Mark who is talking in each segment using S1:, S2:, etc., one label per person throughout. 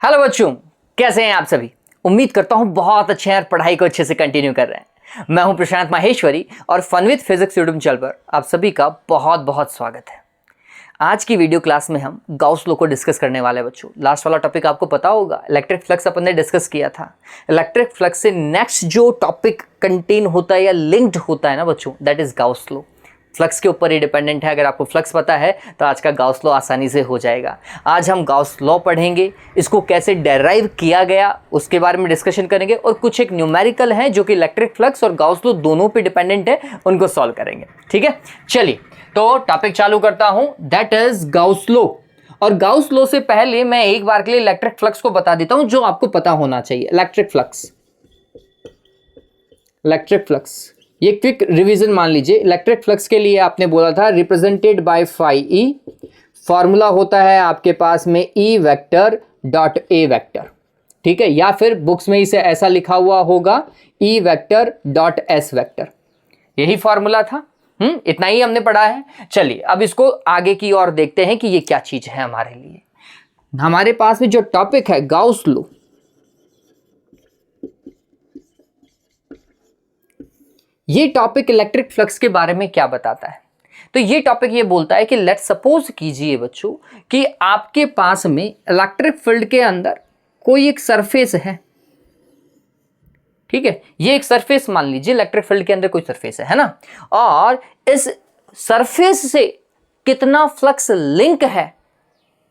S1: Hello बच्चों, कैसे हैं आप सभी। उम्मीद करता हूं बहुत अच्छे हैं और पढ़ाई को अच्छे से कंटिन्यू कर रहे हैं। मैं हूं प्रशांत माहेश्वरी और Fun with Physics YouTube channel पर आप सभी का बहुत बहुत स्वागत है। आज की वीडियो क्लास में हम गाउस लॉ को डिस्कस करने वाले हैं बच्चों। लास्ट वाला टॉपिक आपको पता होगा, इलेक्ट्रिक फ्लक्स अपन ने डिस्कस किया था। इलेक्ट्रिक फ्लक्स से नेक्स्ट जो टॉपिक कंटेन होता है या लिंक्ड होता है ना बच्चों, that is Gauss law. Flux के ऊपर ही डिपेंडेंट है। अगर आपको फ्लक्स पता है तो आज का गाउस लॉ आसानी से हो जाएगा। आज हम गाउस लॉ पढ़ेंगे, इसको कैसे डेराइव किया गया उसके बारे में डिस्कशन करेंगे और कुछ एक न्यूमेरिकल हैं जो कि इलेक्ट्रिक फ्लक्स और गाउस लॉ दोनों पे डिपेंडेंट है, उनको सॉल्व करेंगे। ठीक है, चलिए तो टॉपिक चालू करता हूं, दैट इज गाउस लॉ। और गाउस लॉ से पहले मैं एक बार के लिए इलेक्ट्रिक फ्लक्स को बता देता हूं जो आपको पता होना चाहिए। इलेक्ट्रिक फ्लक्स ये क्विक रिवीजन मान लीजिए। इलेक्ट्रिक फ्लक्स के लिए आपने बोला था represented by phi E. Formula होता है आपके पास में E vector dot A vector, ठीक है, या फिर बुक्स में इसे ऐसा लिखा हुआ होगा ई वेक्टर डॉट एस वेक्टर। यही फॉर्मूला था। इतना ही हमने पढ़ा है। चलिए अब इसको आगे की ओर देखते हैं कि ये क्या चीज है हमारे लिए। हमारे पास में जो टॉपिक है गाउस लॉ, ये टॉपिक इलेक्ट्रिक फ्लक्स के बारे में क्या बताता है। तो ये टॉपिक ये बोलता है कि लेट्स सपोज कीजिए बच्चों कि आपके पास में इलेक्ट्रिक फील्ड के अंदर कोई एक सरफेस है। ठीक है, ये एक सरफेस मान लीजिए, इलेक्ट्रिक फील्ड के अंदर कोई सरफेस है ना, और इस सरफेस से कितना फ्लक्स लिंक है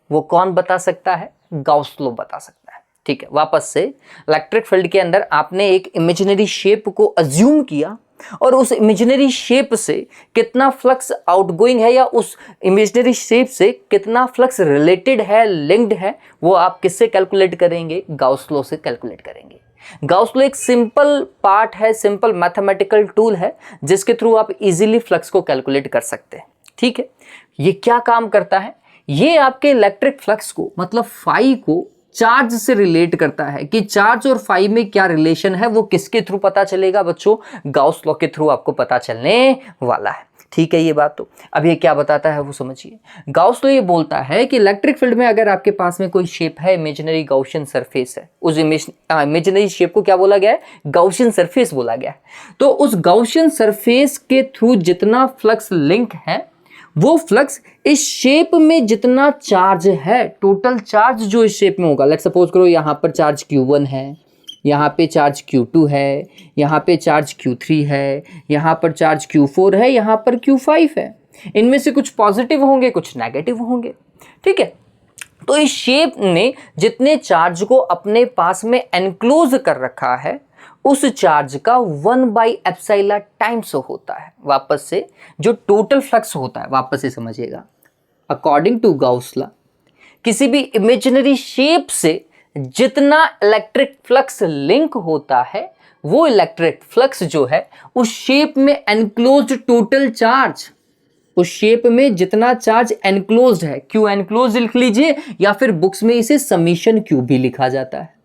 S1: वो कौन बता सकता है? गाउस लॉ बता सकता है। ठीक है, वापस से इलेक्ट्रिक फील्ड के अंदर आपने एक इमेजिनरी शेप को अज्यूम किया और उस इमेजिनरी शेप से कितना फ्लक्स आउटगोइंग है या उस इमेजिनरी शेप से कितना फ्लक्स रिलेटेड है, लिंक्ड है, वो आप किससे कैलकुलेट करेंगे? गाउस लॉ से कैलकुलेट करेंगे। गाउस लॉ एक सिंपल पार्ट है, सिंपल मैथमेटिकल टूल है जिसके थ्रू आप इजीली फ्लक्स को कैलकुलेट कर सकते हैं। ठीक है, ये क्या काम करता है? ये आपके इलेक्ट्रिक फ्लक्स को मतलब फाई को चार्ज से रिलेट करता है कि चार्ज और फाई में क्या रिलेशन है, वो किसके थ्रू पता चलेगा बच्चों? गाउस लॉ के थ्रू आपको पता चलने वाला है। ठीक है, ये बात तो अब ये क्या बताता है वो समझिए। गाउस लॉ ये बोलता है कि इलेक्ट्रिक फील्ड में अगर आपके पास में कोई शेप है, इमेजिनरी गाउसियन सरफेस है, उस इमेजिनरी शेप को क्या बोला गया है? गाउसियन सरफेस बोला गया है। तो उस गाउसियन सरफेस के थ्रू जितना फ्लक्स लिंक है, वो फ्लक्स इस शेप में जितना चार्ज है, टोटल चार्ज जो इस शेप में होगा, लेट्स सपोज करो यहां पर चार्ज Q1 है, यहाँ पे चार्ज Q2 है, यहाँ पे चार्ज Q3 है, यहाँ पर चार्ज Q4 है, यहाँ पर Q5 है। इनमें से कुछ पॉजिटिव होंगे, कुछ नेगेटिव होंगे। ठीक है, तो इस शेप ने जितने चार्ज को अपने पास में एनक्लोज कर रखा है, उस चार्ज का 1/ε टाइम्स होता है। वापस से जो टोटल फ्लक्स होता है, वापस से समझिएगा, अकॉर्डिंग टू गाउस लॉ किसी भी इमेजिनरी शेप से जितना इलेक्ट्रिक फ्लक्स लिंक होता है, वो इलेक्ट्रिक फ्लक्स जो है उस शेप में एनक्लोज्ड टोटल चार्ज, उस शेप में जितना चार्ज एनक्लोज्ड है, क्यू एनक्लोज लिख लीजिए या फिर बुक्स में इसे समीशन क्यू भी लिखा जाता है।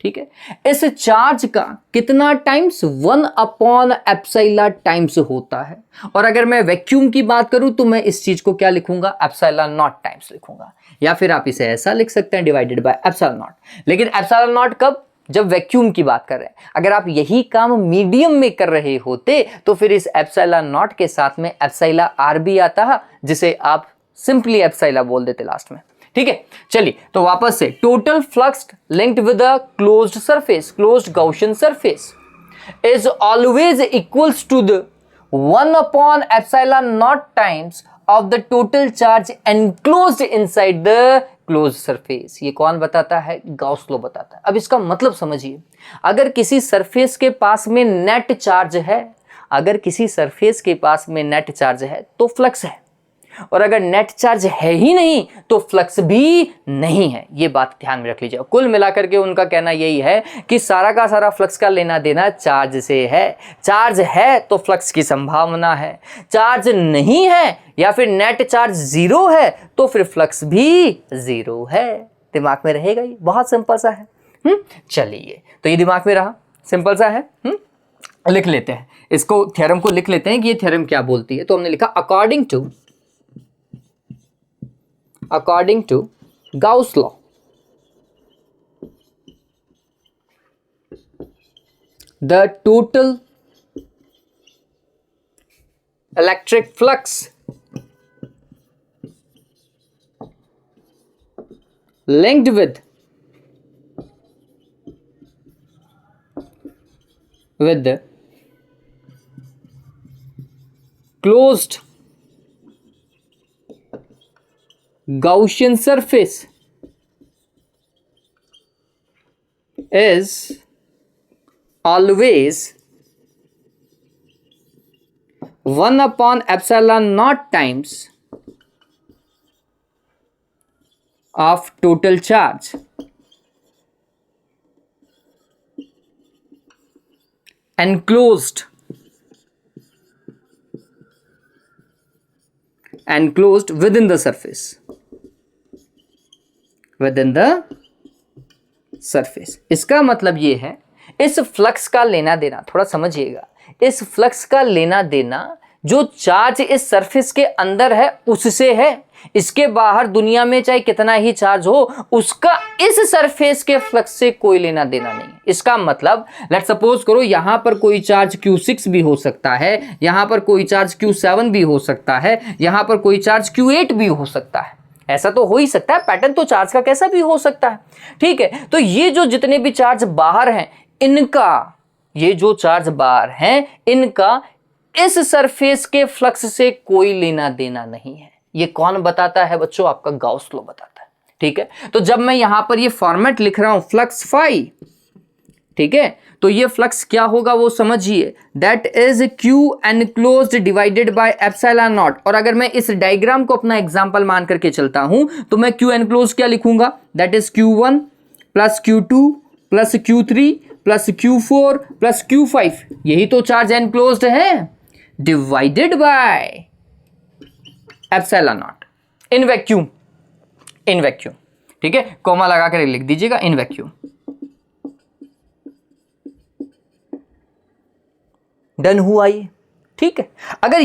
S1: ठीक है, इस चार्ज का कितना टाइम्स? 1/ε टाइम्स होता है। और अगर मैं वैक्यूम की बात करूं तो मैं इस चीज को क्या लिखूंगा? एप्सिलॉन नॉट टाइम्स लिखूंगा, या फिर आप इसे ऐसा लिख सकते हैं डिवाइडेड बाय एप्सिलॉन नॉट। लेकिन एप्सिलॉन नॉट कब? जब वैक्यूम की बात कर रहे हैं। अगर आप यही काम मीडियम में कर रहे होते तो फिर इस एप्सिलॉन नॉट के साथ में एप्सिलॉन आर भी आता, जिसे आप सिंपली एप्सिलॉन बोल देते लास्ट में। ठीक है, चलिए तो वापस से total flux linked with a closed surface, closed Gaussian surface is always equals to the 1/ε times of the total charge enclosed inside the closed surface. ये कौन बताता है? गाउस लॉ बताता है। अब इसका मतलब समझिए, अगर किसी सरफेस के पास में नेट चार्ज है, अगर किसी सरफेस के पास में नेट चार्ज है तो फ्लक्स है, और अगर नेट चार्ज है ही नहीं तो फ्लक्स भी नहीं है। ये बात ध्यान में रख लीजिए। कुल मिलाकर के उनका कहना यही है कि सारा का सारा फ्लक्स का लेना देना चार्ज से है। चार्ज है तो फ्लक्स की संभावना है, चार्ज नहीं है या फिर नेट चार्ज जीरो है तो फिर फ्लक्स भी जीरो है। दिमाग में रहेगा, ये बहुत सिंपल सा है। चलिए तो ये दिमाग में रहा, सिंपल सा है। लिख लेते हैं इसको, थ्योरम को लिख लेते हैं कि ये थ्योरम क्या बोलती है। तो हमने लिखा according to Gauss law, the total electric flux linked with the closed Gaussian surface is always 1 upon epsilon naught times of total charge enclosed within the surface, इसका मतलब ये है, इस फ्लक्स का लेना देना, थोड़ा समझिएगा, इस फ्लक्स का लेना देना जो चार्ज इस सरफेस के अंदर है उससे है, इसके बाहर दुनिया में चाहे कितना ही चार्ज हो उसका इस सरफेस के फ्लक्स से कोई लेना देना नहीं। इसका मतलब लेट्स सपोज करो यहां पर कोई चार्ज Q6 भी हो सकता है, यहां पर कोई चार्ज Q7 भी हो सकता है, यहां पर कोई चार्ज Q8 भी हो सकता है, ऐसा तो हो ही सकता है, पैटर्न तो चार्ज का कैसा भी हो सकता है, ठीक है। तो ये जो जितने भी चार्ज बाहर हैं इनका, ये जो चार्ज बाहर हैं इनका इस सरफेस के फ्लक्स से कोई लेना देना नहीं है। ये कौन बताता है बच्चों? आपका गाउस लॉ बताता है, ठीक है। तो जब मैं यहां पर ये फॉर्मेट लिख रहा हूं फ्लक्स फाई, ठीक है, तो ये फ्लक्स क्या होगा वो समझिए, that is Q enclosed divided by epsilon not. और अगर मैं इस डायग्राम को अपना एग्जांपल मान करके चलता हूं तो मैं Q एनक्लोज्ड क्या लिखूंगा, that is Q1 plus Q2 plus Q3 plus Q4 plus Q5, यही तो चार्ज एनक्लोज्ड है, divided by epsilon not in vacuum, ठीक है, कॉमा लगा कर लिख दीजिएगा इन वैक्यूम। डन हुआ ये, ठीक है। अगर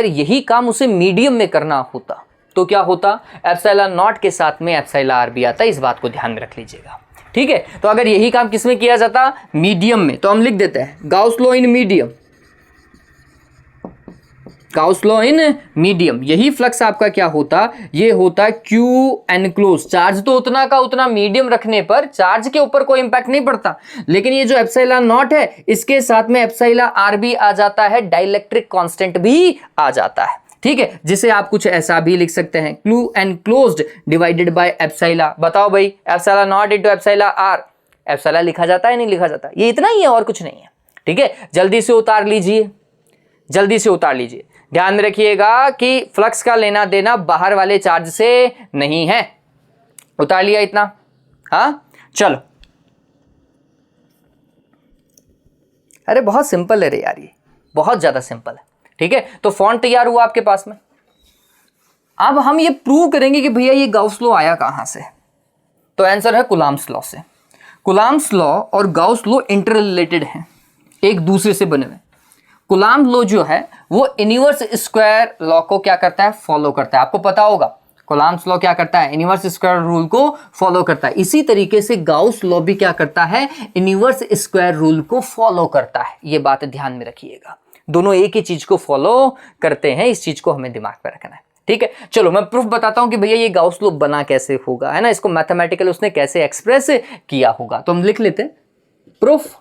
S1: यही काम उसे मीडियम में करना होता तो क्या होता, एप्सिलॉन नॉट के साथ में एप्सिलॉन आर भी आता है, इस बात को ध्यान में रख लीजिएगा, ठीक है। तो अगर यही काम किसमें किया जाता, मीडियम में, तो हम लिख देते हैं Gauss law in medium, Gauss law in medium. यही फ्लक्स आपका क्या होता, ये होता Q एनक्लोज, चार्ज तो उतना का उतना मीडियम रखने पर चार्ज के ऊपर कोई इंपैक्ट नहीं पड़ता, लेकिन ये जो एप्सिलॉन नॉट है इसके साथ में एप्सिलॉन आर भी आ जाता है, डाइलेक्ट्रिक कांस्टेंट भी आ जाता है, ठीक है, जिसे आप कुछ ऐसा भी लिख सकते हैं Q enclosed divided by epsilon. बताओ भाई, epsilon naught into epsilon r, epsilon लिखा जाता है नहीं लिखा जाता, ये इतना ही है और कुछ नहीं है, ठीक है। जल्दी से उतार लीजिए, ध्यान में रखिएगा कि फ्लक्स का लेना देना बाहर वाले चार्ज से नहीं है। उतार लिया इतना, हाँ चलो। अरे बहुत सिंपल है रे यार, ये बहुत ज्यादा सिंपल है, ठीक है। तो फॉन्ट तैयार हुआ आपके पास में। अब हम ये प्रूव करेंगे कि भैया ये गाउस लॉ आया कहां से, तो आंसर है कुलाम्स लॉ से। कुलाम्स लॉ और गाउस लॉ इंटर रिलेटेड हैं, एक दूसरे से बने हुए। कुलाम्स लॉ जो है वो इनवर्स स्क्वायर लॉ को क्या करता है, फॉलो करता है। आपको पता होगा कुलाम्स लॉ क्या करता है, इनवर्स स्क्वायर रूल को फॉलो करता है। इसी तरीके से गाउस लॉ भी क्या करता है, इनवर्स स्क्वायर रूल को फॉलो करता है। ये बात ध्यान में रखिएगा, दोनों एक ही चीज को फॉलो करते हैं, इस चीज को हमें दिमाग में रखना है, ठीक है। चलो मैं प्रूफ बताता हूं कि भैया ये गाउस लॉ बना कैसे होगा, है ना, इसको मैथमेटिकल उसने कैसे एक्सप्रेस किया होगा। तो हम लिख लेते हैं प्रूफ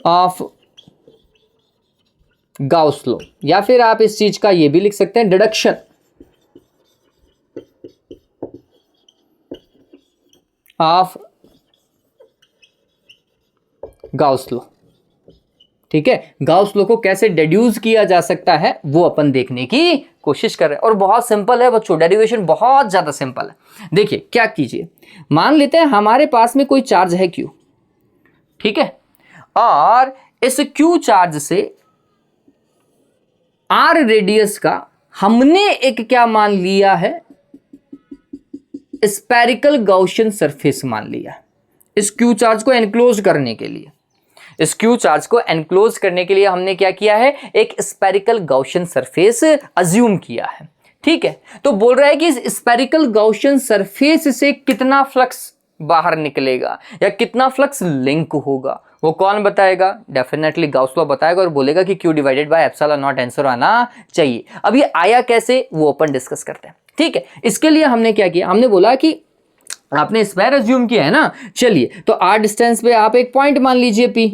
S1: ऑफ गाउस लॉ, या फिर आप इस चीज का ये भी लिख सकते हैं डिडक्शन ऑफ गाउस लॉ, ठीक है। गाउस लॉ को कैसे डिड्यूस किया जा सकता है वो अपन देखने की कोशिश कर रहे हैं, और बहुत सिंपल है बच्चों, डेरिवेशन बहुत ज्यादा सिंपल है। देखिए क्या कीजिए, मान लेते हैं हमारे पास में कोई चार्ज है Q, ठीक है, और इस Q चार्ज से R रेडियस का हमने एक क्या मान लिया है, स्फेरिकल गाउसियन सरफेस मान लिया। इस Q चार्ज को एनक्लोज करने के लिए, इस Q चार्ज को एनक्लोज करने के लिए हमने क्या किया है, एक स्फेरिकल गाउसियन सरफेस अज्यूम किया है, ठीक है। तो बोल रहा है कि इस स्फेरिकल गाउसियन सरफेस से कितना फ्लक्स बाहर निकलेगा या कितना फ्लक्स लिंक होगा, वो कौन बताएगा? डेफिनेटली गाउस लॉ बताएगा और बोलेगा कि Q divided by epsilon not answer आना चाहिए। अब ये आया कैसे वो अपन डिस्कस करते हैं, ठीक है। इसके लिए हमने क्या किया, हमने बोला कि आपने स्क्वायर अज्यूम किया है ना, चलिए तो r डिस्टेंस पे आप एक पॉइंट मान लीजिए P,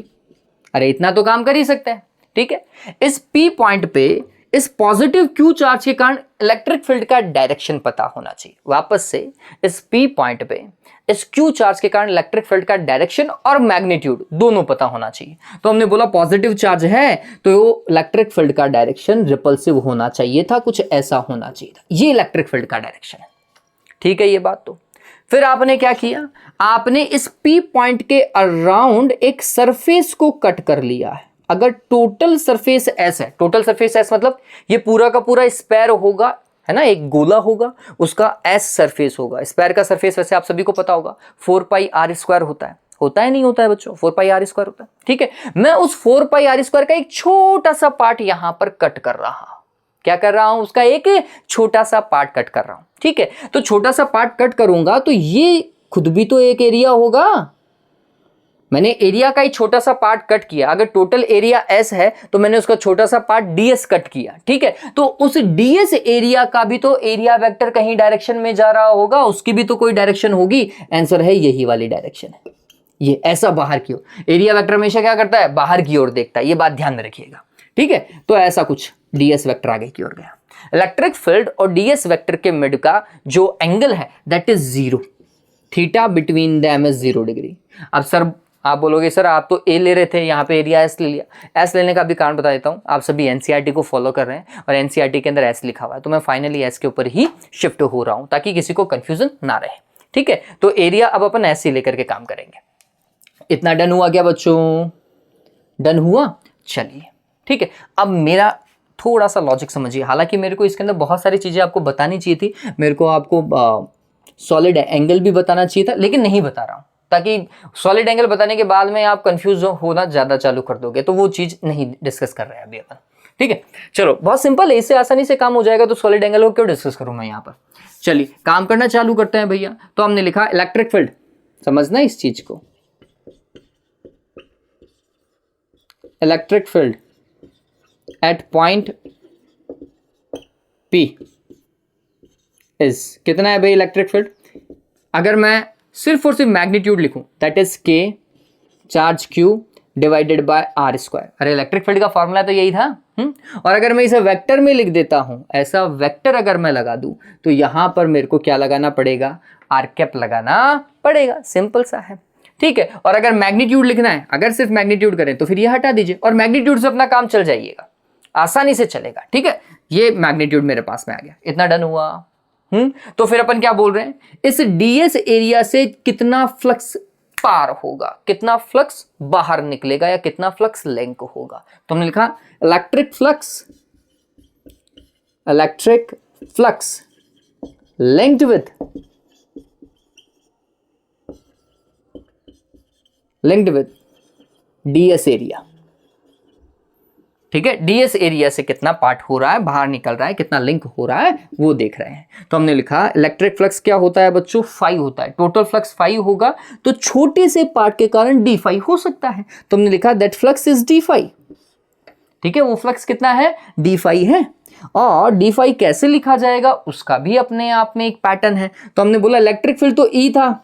S1: अरे इतना तो काम कर ही सकते हैं, ठीक है। इस P पॉइंट पे इस पॉजिटिव Q चार्ज के कारण इलेक्ट्रिक फील्ड का डायरेक्शन पता होना चाहिए। वापस से इस P पॉइंट पे इस Q चार्ज के कारण इलेक्ट्रिक फील्ड का डायरेक्शन और मैग्नीट्यूड दोनों पता होना चाहिए। तो हमने बोला पॉजिटिव चार्ज है तो इलेक्ट्रिक फील्ड का डायरेक्शन रिपल्सिव होना चाहिए था, कुछ ऐसा होना चाहिए था। ये इलेक्ट्रिक फील्ड का डायरेक्शन है, ठीक है ये बात। तो फिर आपने क्या किया, आपने इस P पॉइंट के अराउंड एक सरफेस को कट कर लिया है। अगर टोटल सरफेस S है, टोटल सरफेस S मतलब ये पूरा का पूरा स्क्वायर होगा, है ना, एक गोला होगा, उसका S सरफेस होगा। स्क्वायर का सरफेस वैसे आप सभी को पता होगा 4πr² होता है नहीं होता है बच्चों, 4πr² होता है, ठीक है। मैं उस 4πr² का एक छोटा सा पार्ट यहां पर कट कर रहा हूं। क्या कर रहा हूं, उसका एक छोटा सा पार्ट कट कर रहा हूं, ठीक है। तो छोटा सा पार्ट कट करूंगा तो ये खुद भी तो एक एरिया होगा। मैंने एरिया का ही छोटा सा पार्ट कट किया। अगर टोटल एरिया S है तो मैंने उसका छोटा सा पार्ट ds कट किया, ठीक है। तो उस ds एरिया का भी तो एरिया वेक्टर कहीं डायरेक्शन में जा रहा होगा, उसकी भी तो कोई डायरेक्शन होगी। आंसर है यही वाली डायरेक्शन है, ये ऐसा बाहर की ओर। एरिया वेक्टर हमेशा क्या करता है, बाहर की ओर देखता है, ये बात ध्यान में रखिएगा, ठीक है। तो ऐसा कुछ ds वेक्टर आगे की ओर गया। इलेक्ट्रिक फील्ड और ds वेक्टर के मिड का जो एंगल है that is 0, theta between them is 0 degree. अब सर आप बोलोगे सर आप तो ए ले रहे थे, यहाँ पे एरिया एस ले लिया। एस लेने का भी कारण बता देता हूँ, आप सभी एनसीईआरटी को फॉलो कर रहे हैं और एनसीईआरटी के अंदर एस लिखा हुआ है, तो मैं फाइनली एस के ऊपर ही शिफ्ट हो रहा हूँ ताकि किसी को कंफ्यूजन ना रहे, ठीक है। तो एरिया अब अपन एस ही लेकर के काम करेंगे। इतना डन हुआ क्या बच्चों, डन हुआ, चलिए ठीक है। अब मेरा थोड़ा सा लॉजिक समझिए, हालांकि मेरे को इसके अंदर बहुत सारी चीजें आपको बतानी चाहिए थी, मेरे को आपको सॉलिड एंगल भी बताना चाहिए था, लेकिन नहीं बता रहा हूं ताकि सॉलिड एंगल बताने के बाद में आप कंफ्यूज होना ज्यादा चालू कर दोगे, तो वो चीज नहीं डिस्कस कर रहे हैं अभी अपन, ठीक है। चलो बहुत सिंपल है, इससे आसानी से काम हो जाएगा, तो सॉलिड एंगल को क्यों डिस्कस करूं मैं यहाँ पर। चलिए काम करना चालू करते हैं भैया। तो हमने लिखा इलेक्ट्रिक फील्ड, समझना इस चीज को, electric field at point P is कितना है भाई इलेक्ट्रिक फील्ड। अगर मैं सिर्फ और सिर्फ मैग्नीट्यूड लिखूं that is K charge Q divided by r²। अरे इलेक्ट्रिक फील्ड का फॉर्मूला तो यही था। और अगर मैं इसे वेक्टर में लिख देता हूं, ऐसा वेक्टर अगर मैं लगा दूं तो यहां पर मेरे को क्या लगाना पड़ेगा, r कैप लगाना पड़ेगा, सिंपल सा है, ठीक है। और अगर मैग्नीट्यूड लिखना है, अगर सिर्फ मैग्नीट्यूड करें तो फिर ये हटा दीजिए और मैग्नीट्यूड से अपना काम चल जाइएगा, आसानी से चलेगा, ठीक है। ये मैग्नीट्यूड मेरे पास में आ गया, इतना डन हुआ। तो फिर अपन क्या बोल रहे हैं, इस ds एरिया से कितना फ्लक्स पार होगा, कितना फ्लक्स बाहर निकलेगा या कितना फ्लक्स लिंक होगा। तो हमने लिखा electric flux linked with ds area, ठीक है। ds एरिया से कितना पार्ट हो रहा है, बाहर निकल रहा है, कितना लिंक हो रहा है वो देख रहे हैं। तो हमने लिखा इलेक्ट्रिक फ्लक्स क्या होता है बच्चों, फाई होता है। टोटल फ्लक्स फाई होगा तो छोटे से पार्ट के कारण डी फाई हो सकता है, तो हमने लिखा that flux is d phi, ठीक है। वो फ्लक्स कितना है, डी फाई है। और डी फाई कैसे लिखा जाएगा उसका भी अपने आप में एक पैटर्न है। तो हमने बोला इलेक्ट्रिक फील्ड तो E था,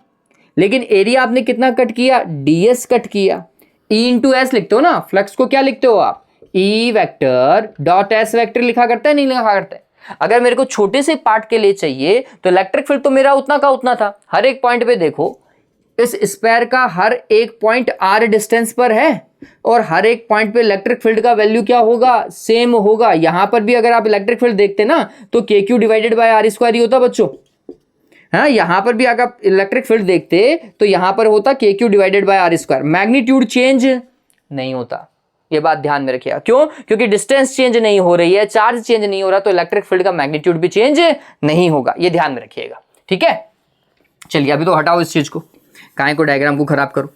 S1: लेकिन एरिया आपने कितना कट किया, ds कट किया। E इंटू एस लिखते हो ना, फ्लक्स को क्या लिखते हो आप, E vector dot S vector लिखा करता है, नहीं लिखा करता है। अगर मेरे को छोटे से पार्ट के लिए चाहिए तो इलेक्ट्रिक फील्ड तो मेरा उतना का उतना था। हर एक पॉइंट पे देखो, इस स्क्वायर का हर एक पॉइंट r डिस्टेंस पर है और हर एक पॉइंट पे इलेक्ट्रिक फील्ड का वैल्यू क्या होगा, सेम होगा। यहां पर भी अगर आप इलेक्ट्रिक फील्ड देखते ना तो KQ डिवाइडेड बाय r² ही होता बच्चों। हाँ, यहां पर भी अगर आप इलेक्ट्रिक फील्ड देखते तो यहां पर होता KQ divided by r²। Magnitude change नहीं होता, ये बात ध्यान में रखिएगा। क्यों, क्योंकि डिस्टेंस चेंज नहीं हो रही है, चार्ज चेंज नहीं हो रहा, तो इलेक्ट्रिक फील्ड का मैग्नीट्यूड भी चेंज नहीं होगा, ये ध्यान में रखिएगा, ठीक है। चलिए अभी तो हटाओ इस चीज को, काहे को डायग्राम को खराब करो।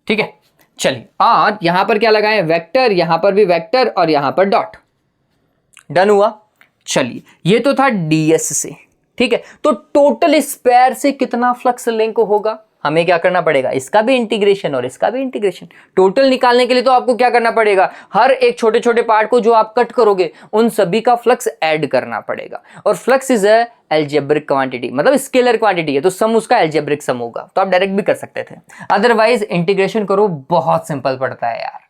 S1: ठीक है, चलिए और यहां पर क्या लगाएं, वेक्टर, यहां पर भी वेक्टर और यहां पर डॉट। डन हुआ। चलिए ये तो था डीएस से, ठीक है। तो टोटल स्पेयर से कितना फ्लक्स लिंक होगा, हमें क्या करना पड़ेगा, इसका भी इंटीग्रेशन और इसका भी इंटीग्रेशन। टोटल निकालने के लिए तो आपको क्या करना पड़ेगा, हर एक छोटे छोटे पार्ट को जो आप कट करोगे उन सभी का फ्लक्स ऐड करना पड़ेगा। और flux is a algebraic quantity, मतलब स्केलर क्वांटिटी है, तो सम उसका एल्जेब्रिक सम होगा। तो आप डायरेक्ट भी कर सकते थे, अदरवाइज इंटीग्रेशन करो, बहुत सिंपल पड़ता है यार,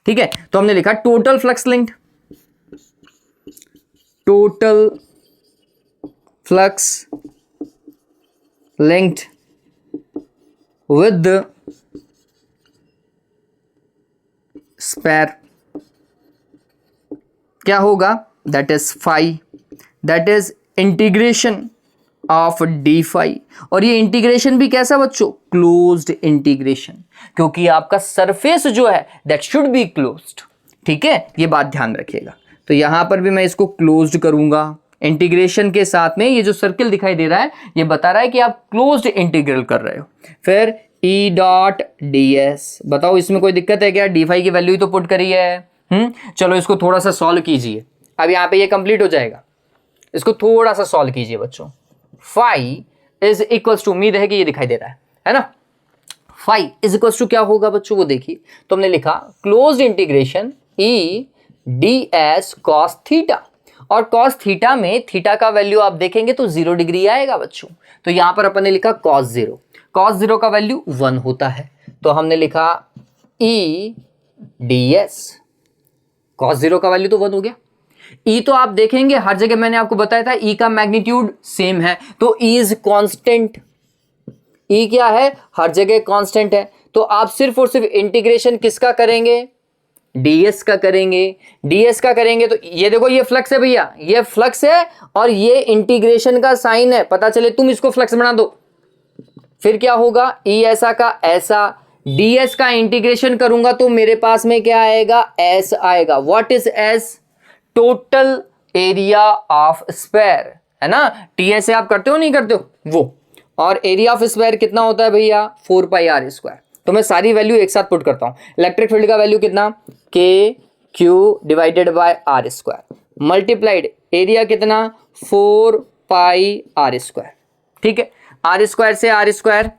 S1: ठीक है। तो हमने लिखा total flux linked, total flux linked with the spare क्या होगा, that is phi, that is integration of d phi। और ये इंटीग्रेशन भी कैसा बच्चों, क्लोज्ड इंटीग्रेशन, क्योंकि आपका सरफेस जो है that should be closed, ठीक है, ये बात ध्यान रखिएगा। तो यहां पर भी मैं इसको क्लोज्ड करूंगा इंटीग्रेशन के साथ में। ये जो सर्किल दिखाई दे रहा है ये बता रहा है कि आप क्लोज्ड इंटीग्रल कर रहे हो। फिर ई डॉट डी एस, बताओ इसमें कोई दिक्कत है क्या, डी फाई की वैल्यू ही तो पुट करी है। चलो इसको थोड़ा सा सॉल्व कीजिए, अब यहाँ पे ये कंप्लीट हो जाएगा, इसको थोड़ा सा सॉल्व कीजिए बच्चों। फाई इज इक्वल्स टू, उम्मीद है कि ये दिखाई दे रहा है ना। फाई इज इक्वल्स टू क्या होगा बच्चों, वो देखिए, तो हमने लिखा closed integration E D S cos theta, और कॉस थीटा में थीटा का वैल्यू आप देखेंगे तो 0 डिग्री आएगा बच्चों। तो यहां पर अपन ने लिखा कॉस 0, कॉस 0 का वैल्यू 1 होता है, तो हमने लिखा ई डी एस, कॉस 0 का वैल्यू तो 1 हो गया। ई तो आप देखेंगे हर जगह मैंने आपको बताया था ई का मैग्नीट्यूड सेम है, तो ई इज कांस्टेंट, ई क्या है, हर जगह कांस्टेंट है। तो आप सिर्फ और सिर्फ इंटीग्रेशन किसका करेंगे, ds का करेंगे, ds का करेंगे तो ये देखो ये फ्लक्स है भैया, ये फ्लक्स है और ये इंटीग्रेशन का साइन है, पता चले तुम इसको फ्लक्स बना दो, फिर क्या होगा, e ऐसा का ऐसा, ds का इंटीग्रेशन करूंगा तो मेरे पास में क्या आएगा, s आएगा। What is s, total area of sphere, है ना। ts से आप करते हो नहीं करते हो वो, और एरिया ऑफ स्फेयर कितना होता है भैया, 4 पाई आर स्क्वायर। तो मैं सारी वैल्यू एक साथ पुट करता हूं, इलेक्ट्रिक फील्ड का वैल्यू कितना, k q divided by r square, multiplied area कितना, 4 पाई आर स्क्वायर, ठीक है। आर स्क्वायर से आर स्क्वायर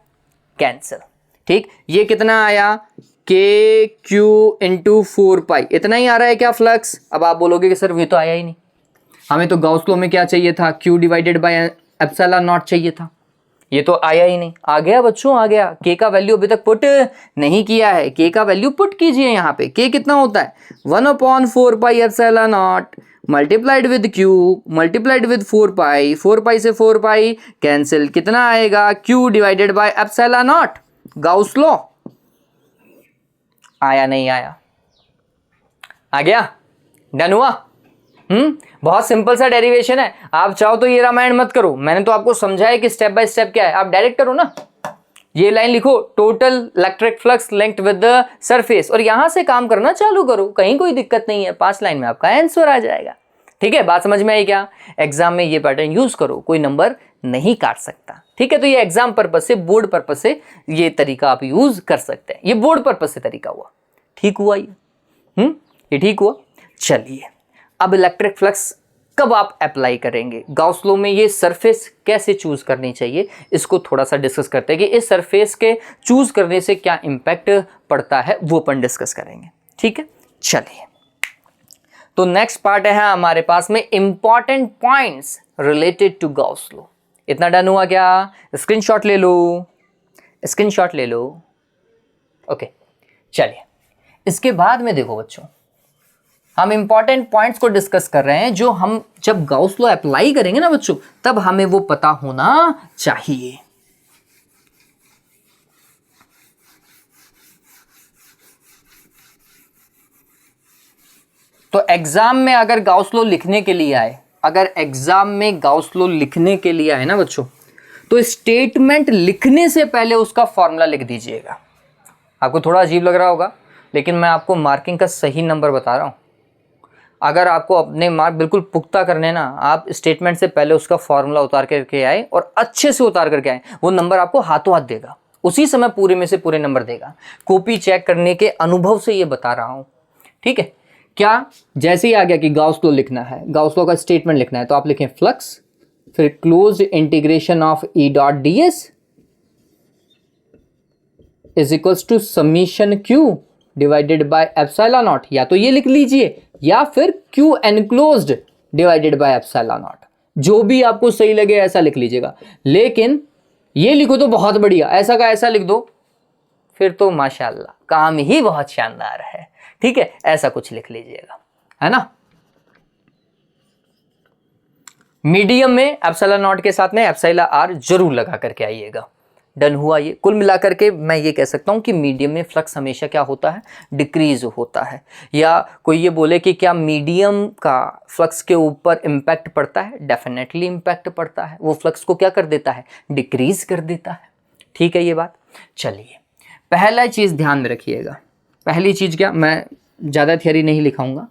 S1: कैंसिल, ठीक, ये कितना आया, के क्यू इंटू 4 पाई, इतना ही आ रहा है क्या फ्लक्स। अब आप बोलोगे कि सर ये तो आया ही नहीं, हमें तो गॉस लॉ में क्या चाहिए था, Q divided by epsilon not चाहिए था, ये तो आया ही नहीं। आ गया बच्चों, आ गया। के का वैल्यू अभी तक पुट नहीं किया है, के का वैल्यू पुट कीजिए यहाँ पे। के कितना होता है, 1/4 pi epsilon not multiplied with Q multiplied with 4 पाई से 4 पाई कैंसिल, कितना आएगा, Q divided by epsilon not, Gauss law. आया नहीं आया, आ गया, डन हुआ। बहुत सिंपल सा डेरिवेशन है, आप चाहो तो ये रामायण मत करो, मैंने तो आपको समझाया कि स्टेप बाय स्टेप क्या है, आप डायरेक्ट करो ना। ये लाइन लिखो, total electric flux linked with the surface, और यहां से काम करना चालू करो, कहीं कोई दिक्कत नहीं है, 5 लाइन में आपका आंसर आ जाएगा। ठीक है, बात समझ में आई क्या। एग्जाम में ये पैटर्न यूज करो, कोई नंबर नहीं काट सकता। ठीक है, तो ये एग्जाम पर्पज से, बोर्ड पर्पज से ये तरीका आप यूज कर सकते हैं, ये बोर्ड पर्पज से तरीका हुआ। ठीक हुआ ये ठीक हुआ। चलिए अब इलेक्ट्रिक फ्लक्स कब आप अप्लाई करेंगे, गॉस लॉ में ये सरफेस कैसे चूज करनी चाहिए, इसको थोड़ा सा डिस्कस करते हैं कि इस सरफेस के चूज करने से क्या इंपैक्ट पड़ता है, वो अपन डिस्कस करेंगे। ठीक है, चलिए तो नेक्स्ट पार्ट है हमारे पास में important points related to Gauss law. इतना डन हुआ क्या, स्क्रीनशॉट ले लो, स्क्रीनशॉट ले लो। ओके, चलिए इसके बाद में देखो बच्चों, हम इंपॉर्टेंट पॉइंट्स को डिस्कस कर रहे हैं जो हम जब गॉस लॉ अप्लाई करेंगे ना बच्चों, तब हमें वो पता होना चाहिए। तो एग्जाम में अगर गॉस लॉ लिखने के लिए आए, अगर एग्जाम में गॉस लॉ लिखने के लिए आए ना बच्चों, तो स्टेटमेंट लिखने से पहले उसका फॉर्मूला लिख दीजिएगा। आपको थोड़ा अजीब लग रहा होगा, लेकिन मैं आपको मार्किंग का सही नंबर बता रहा हूं। अगर आपको अपने मार्क बिल्कुल पुख्ता करने ना, आप स्टेटमेंट से पहले उसका फॉर्मूला उतार करके आए और अच्छे से उतार करके आए, वो नंबर आपको हाथों हाथ देगा, उसी समय पूरे में से पूरे नंबर देगा। कॉपी चेक करने के अनुभव से ये बता रहा हूं। ठीक है, क्या जैसे ही आ गया कि गाउस लॉ लिखना है, गाउस लॉ का स्टेटमेंट लिखना है, तो आप लिखें फ्लक्स फिर close integration of E dot d s is equals to summation q divided by epsilon naught, या तो ये लिख लीजिए या फिर q enclosed divided by epsilon naught, जो भी आपको सही लगे ऐसा लिख लीजिएगा। लेकिन ये लिखो तो बहुत बढ़िया, ऐसा का ऐसा लिख दो फिर तो माशाल्लाह काम ही बहुत शानदार है। ठीक है, ऐसा कुछ लिख लीजिएगा, है ना। मीडियम में एप्सिलॉन नॉट के साथ में एप्सिलॉन आर जरूर लगा करके आइएगा। डन हुआ ये। कुल मिलाकर के मैं ये कह सकता हूं कि मीडियम में फ्लक्स हमेशा क्या होता है, डिक्रीज होता है। या कोई ये बोले कि क्या मीडियम का फ्लक्स के ऊपर इम्पैक्ट पड़ता है, डेफिनेटली इम्पैक्ट पड़ता है। वो फ्लक्स को क्या कर देता है, डिक्रीज कर देता है। ठीक है ये बात। चलिए पहला चीज़ ध्यान में रखिएगा। पहली चीज़ क्या, मैं ज़्यादा थियरी नहीं लिखाऊंगा।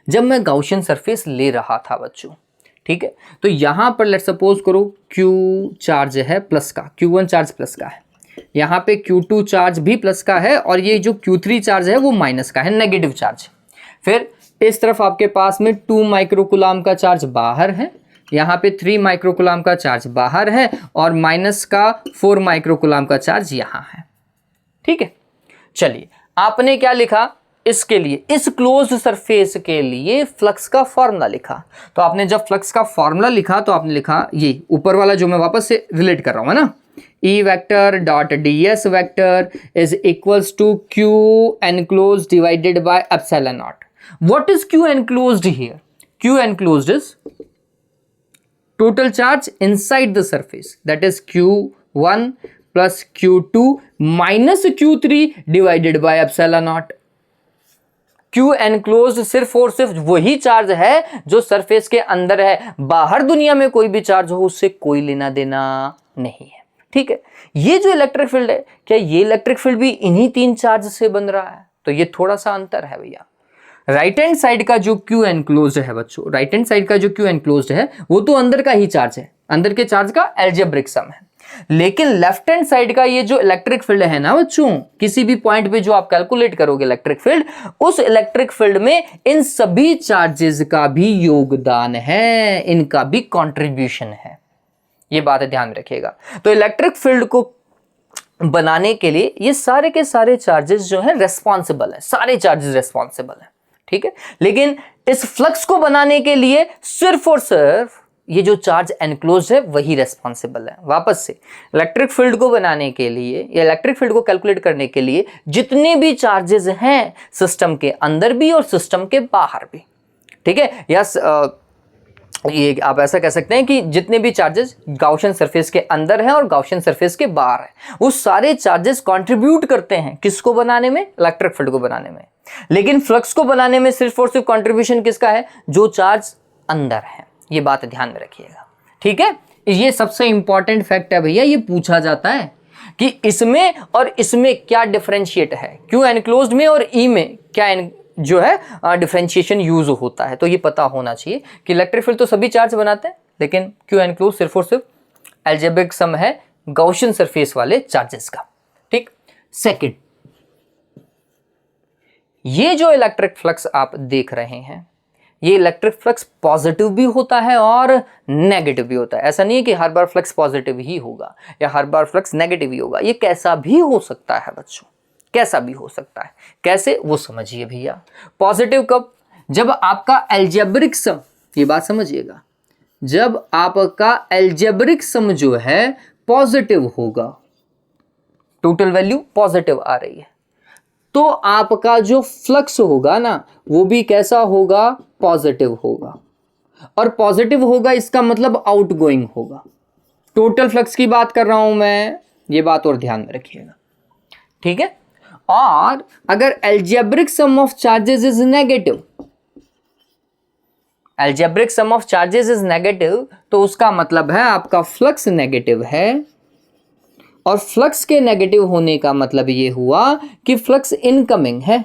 S1: जब मैं गाउशियन सरफेस ले रहा था बच्चों, ठीक है, तो यहाँ पर लेट सपोज करो Q चार्ज है प्लस का, Q1 चार्ज प्लस का है, यहाँ पे Q2 चार्ज भी प्लस का है और ये जो Q3 चार्ज है वो माइनस का है, नेगेटिव चार्ज। फिर इस तरफ आपके पास में 2 माइक्रोकुलाम का चार्ज बाहर है, यहाँ पे 3 माइक्रोकुलाम का चार्ज बाहर है और माइनस का 4 माइक्रोकुलाम का चार्ज यहाँ है। ठीक है, चलिए आपने क्या लिखा इसके लिए, इस क्लोज सरफेस के लिए फ्लक्स का फॉर्मूला लिखा। तो आपने जब फ्लक्स का फॉर्मूला लिखा तो आपने लिखा ये ऊपर वाला जो मैं वापस से रिलेट कर रहा हूं, है ना, E vector dot d s vector is equals to Q enclosed divided by epsilon naught. What is Q enclosed here? Q enclosed is total charge inside the surface, that is Q1 plus Q2 minus Q3 divided by epsilon naught। Q enclosed सिर्फ और सिर्फ वही charge है जो surface के अंदर है, बाहर दुनिया में कोई भी चार्ज हो उससे कोई लेना देना नहीं है। ठीक है, ये जो इलेक्ट्रिक फील्ड है, क्या ये इलेक्ट्रिक फील्ड भी इन्हीं 3 चार्ज से बन रहा है? तो ये थोड़ा सा अंतर है भैया। राइट हैंड साइड का जो Q एनक्लोज्ड है बच्चों, राइट हैंड साइड का जो Q एनक्लोज्ड है वो तो अंदर का ही चार्ज है, अंदर के चार्ज का एल्जेब्रिक सम है। लेकिन लेफ्ट हैंड साइड का ये जो इलेक्ट्रिक फील्ड है ना बच्चों, किसी भी पॉइंट पे जो आप कैलकुलेट करोगे इलेक्ट्रिक फील्ड, उस इलेक्ट्रिक फील्ड में इन सभी चार्जेस का भी योगदान है, इनका भी कंट्रीब्यूशन है। ये बात ध्यान में रखिएगा। तो इलेक्ट्रिक फील्ड को बनाने के लिए ये सारे के सारे चार्जेस जो है रेस्पॉन्सिबल है, सारे चार्जेस रेस्पॉन्सिबल है। ठीक है, लेकिन इस फ्लक्स को बनाने के लिए सिर्फ और सिर्फ ये जो चार्ज एनक्लोज है वही रेस्पॉन्सिबल है। वापस से इलेक्ट्रिक फील्ड को बनाने के लिए या इलेक्ट्रिक फील्ड को कैलकुलेट करने के लिए जितने भी चार्जेस हैं सिस्टम के अंदर भी और सिस्टम के बाहर भी, ठीक है, या ये आप ऐसा कह सकते हैं कि जितने भी चार्जेस गाउशियन सरफेस के अंदर हैं और गाउशियन सरफेस के बाहर हैं, वो सारे चार्जेस कंट्रीब्यूट करते हैं किसको बनाने में, इलेक्ट्रिक फील्ड को बनाने में। लेकिन फ्लक्स को बनाने में सिर्फ और सिर्फ कंट्रीब्यूशन किसका है, जो चार्ज अंदर है। ये बात ध्यान में रखिएगा। ठीक है, ये सबसे इंपॉर्टेंट फैक्ट है भैया, ये पूछा जाता है कि इसमें और इसमें क्या डिफरेंशिएट है, क्यू एनक्लोज्ड में और ई में क्या जो है डिफरेंशिएशन यूज होता है। तो ये पता होना चाहिए कि इलेक्ट्रिक फील्ड तो सभी चार्ज बनाते हैं, लेकिन क्यू एनक्लोज सिर्फ और सिर्फ एल्जेब्रिक सम है गाउशियन सरफेस वाले चार्जेस का। ठीक, सेकंड, ये जो इलेक्ट्रिक फ्लक्स आप देख रहे हैं, ये इलेक्ट्रिक फ्लक्स पॉजिटिव भी होता है और नेगेटिव भी होता है। ऐसा नहीं है कि हर बार फ्लक्स पॉजिटिव ही होगा या हर बार फ्लक्स नेगेटिव ही होगा, ये कैसा भी हो सकता है बच्चों, कैसा भी हो सकता है। कैसे, वो समझिए भैया। पॉजिटिव कब, जब आपका एल्जेब्रिक सम, ये बात समझिएगा, जब आपका एल्जेब्रिक सम जो है पॉजिटिव होगा, टोटल वैल्यू पॉजिटिव आ रही है, तो आपका जो फ्लक्स होगा ना वो भी कैसा होगा, पॉजिटिव होगा। और पॉजिटिव होगा इसका मतलब आउटगोइंग होगा। टोटल फ्लक्स की बात कर रहा हूं मैं, ये बात और ध्यान में रखिएगा। ठीक है, और अगर algebraic sum of charges is negative, algebraic sum of charges is negative, तो उसका मतलब है आपका फ्लक्स नेगेटिव है। और फ्लक्स के नेगेटिव होने का मतलब ये हुआ कि फ्लक्स इनकमिंग है,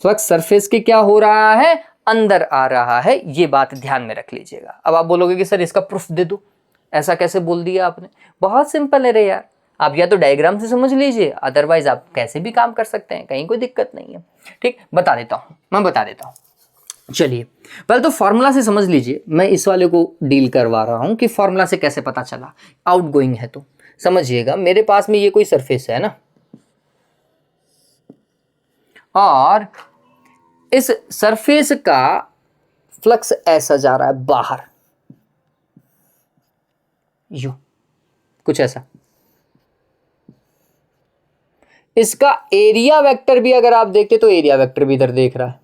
S1: फ्लक्स सरफेस के क्या हो रहा है, अंदर आ रहा है। ये बात ध्यान में रख लीजिएगा। अब आप बोलोगे कि सर इसका प्रूफ दे दो, ऐसा कैसे बोल दिया आपने? बहुत सिंपल है रे यार, आप या तो डायग्राम से समझ लीजिए, अदरवाइज आप कैसे भी काम कर सकते हैं, कहीं कोई दिक्कत नहीं है। ठीक, मैं बता देता हूँ। चलिए पहले तो फॉर्मूला से समझ लीजिए, मैं इस वाले को डील करवा रहा हूं कि फॉर्मूला से कैसे पता चला आउटगोइंग है। तो समझिएगा, मेरे पास में ये कोई सरफेस है ना, और इस सरफेस का फ्लक्स ऐसा जा रहा है बाहर, यू कुछ ऐसा। इसका एरिया वेक्टर भी अगर आप देखते तो एरिया वेक्टर भी इधर देख रहा है।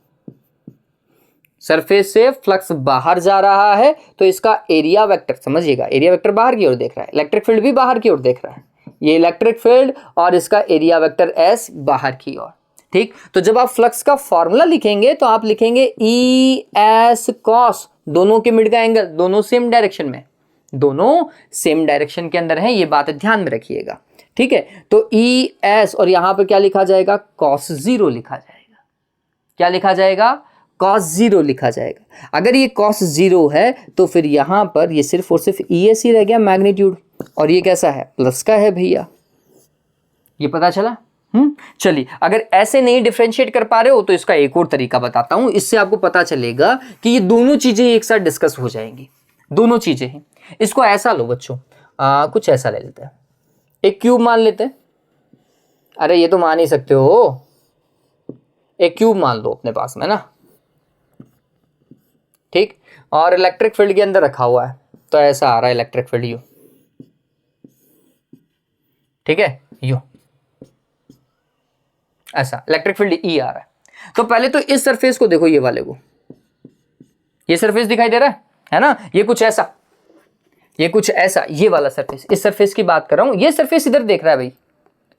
S1: सरफेस से फ्लक्स बाहर जा रहा है तो इसका एरिया वेक्टर समझिएगा, एरिया वेक्टर बाहर की ओर देख रहा है, इलेक्ट्रिक फील्ड भी बाहर की ओर देख रहा है, ये इलेक्ट्रिक फील्ड और इसका एरिया वेक्टर एस बाहर की ओर। ठीक, तो जब आप फ्लक्स का फॉर्मूला लिखेंगे तो आप लिखेंगे ई एस कॉस, दोनों के मिड का एंगल, दोनों सेम डायरेक्शन में, दोनों सेम डायरेक्शन के अंदर है, ये बात ध्यान में रखिएगा। ठीक है, तो ई एस और यहां पर क्या लिखा जाएगा, कॉस जीरो लिखा जाएगा। क्या लिखा जाएगा, कॉस जीरो लिखा जाएगा। अगर ये कॉस जीरो है तो फिर यहां पर ये सिर्फ और सिर्फ ई एस ही रह गया मैग्नीट्यूड, और ये कैसा है, प्लस का है भैया, ये पता चला। चलिए, अगर ऐसे नहीं डिफरेंशिएट कर पा रहे हो तो इसका एक और तरीका बताता हूं, इससे आपको पता चलेगा कि ये दोनों चीजें एक साथ डिस्कस हो जाएंगी, दोनों चीजें हैं। इसको ऐसा लो बच्चों, कुछ ऐसा ले लेते हैं, एक क्यूब मान लेते हैं। अरे ये तो मान ही सकते हो, एक क्यूब मान लो अपने पास में ना। ठीक, और इलेक्ट्रिक फील्ड के अंदर रखा हुआ है, तो ऐसा आ रहा है इलेक्ट्रिक फील्ड यू। ठीक है, यू ऐसा इलेक्ट्रिक फील्ड ई आ रहा है। तो पहले तो इस सरफेस को देखो, ये वाले को, ये सरफेस दिखाई दे रहा है ना, ये कुछ ऐसा, ये कुछ ऐसा, ये वाला सरफेस, इस सरफेस की बात कर रहा हूं। ये सरफेस इधर देख रहा है भाई,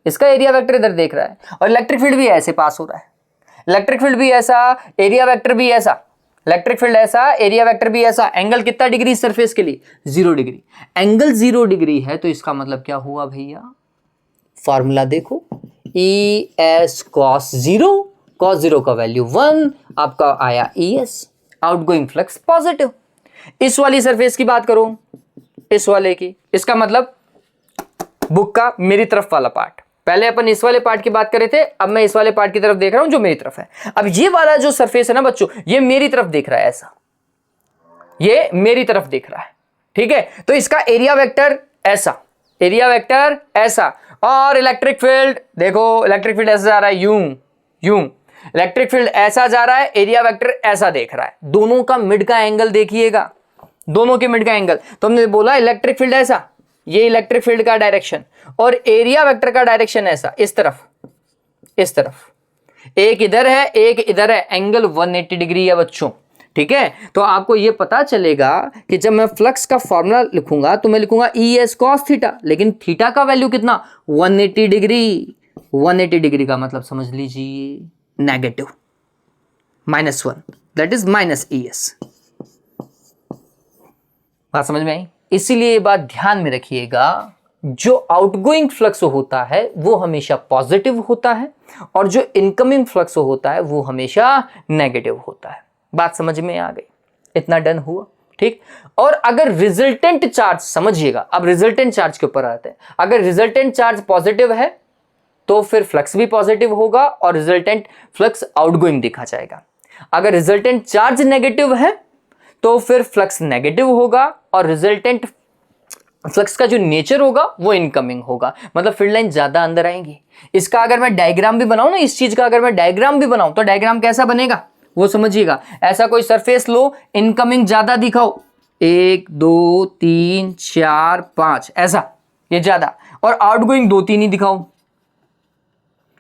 S1: इसका एरिया वेक्टर इधर देख रहा है, और इलेक्ट्रिक फील्ड भी ऐसे पास हो रहा है, इलेक्ट्रिक फील्ड भी ऐसा, एरिया वेक्टर भी ऐसा, इलेक्ट्रिक फील्ड ऐसा, एरिया वेक्टर भी ऐसा। एंगल कितना डिग्री इस सरफेस के लिए, 0 डिग्री। एंगल 0 डिग्री है तो इसका मतलब क्या हुआ भैया, फॉर्मूला देखो, E S cos zero, cos zero का वैल्यू 1, आपका आया E S, outgoing flux positive. इस वाली सरफेस की बात करो, इस वाले की, इसका मतलब बुक का मेरी तरफ वाला पार्ट, पहले अपन इस वाले पार्ट की बात कर रहे थे, अब मैं इस वाले पार्ट की तरफ देख रहा हूं जो मेरी तरफ है। अब ये वाला जो सरफेस है ना बच्चों, ये मेरी तरफ देख रहा है, ऐसा, ये मेरी तरफ देख रहा है। ठीक है, तो इसका एरिया वेक्टर ऐसा, एरिया वेक्टर ऐसा, और इलेक्ट्रिक फील्ड देखो, इलेक्ट्रिक फील्ड ऐसा जा रहा है, यूं यूं, इलेक्ट्रिक फील्ड ऐसा जा रहा है, एरिया वेक्टर ऐसा देख रहा है। दोनों का मिड का एंगल देखिएगा, दोनों के मिड का एंगल। तो हमने बोला इलेक्ट्रिक फील्ड ऐसा, ये इलेक्ट्रिक फील्ड का डायरेक्शन, और एरिया वेक्टर का डायरेक्शन ऐसा, इस तरफ, इस तरफ, एक इधर है एक इधर है, एंगल 180 डिग्री है बच्चों। ठीक है, तो आपको ये पता चलेगा कि जब मैं फ्लक्स का फॉर्मूला लिखूंगा तो मैं लिखूंगा ई एस कॉस थीटा, लेकिन थीटा का वैल्यू कितना, 180 डिग्री। 180 डिग्री का मतलब समझ लीजिए negative, -1, that is minus E S. बात समझ में आई? इसीलिए ये बात ध्यान में रखिएगा, जो आउटगोइंग फ्लक्स होता है वो हमेशा पॉजिटिव होता है, और जो इनकमिंग फ्लक्स होता है वो हमेशा नेगेटिव होता है। बात समझ में आ गई? इतना डन हुआ? ठीक। और अगर रिजल्टेंट चार्ज, समझिएगा, अब रिजल्टेंट चार्ज के ऊपर आते हैं, अगर रिजल्टेंट चार्ज पॉजिटिव है तो फिर फ्लक्स भी पॉजिटिव होगा और रिजल्टेंट फ्लक्स आउटगोइंग दिखा जाएगा। अगर रिजल्टेंट चार्ज नेगेटिव है तो फिर फ्लक्स नेगेटिव होगा और रिजल्टेंट फ्लक्स का जो नेचर होगा वो इनकमिंग होगा, मतलब फील्ड लाइन ज्यादा अंदर आएंगी। इसका अगर मैं डायग्राम भी बनाऊं ना, इस चीज का अगर मैं डायग्राम भी बनाऊं तो डायग्राम कैसा बनेगा वो समझिएगा। ऐसा कोई सरफेस लो, इनकमिंग ज्यादा दिखाओ, 1 2 3 4 5 ऐसा, ये ज्यादा, और आउटगोइंग 2 3 ही दिखाओ,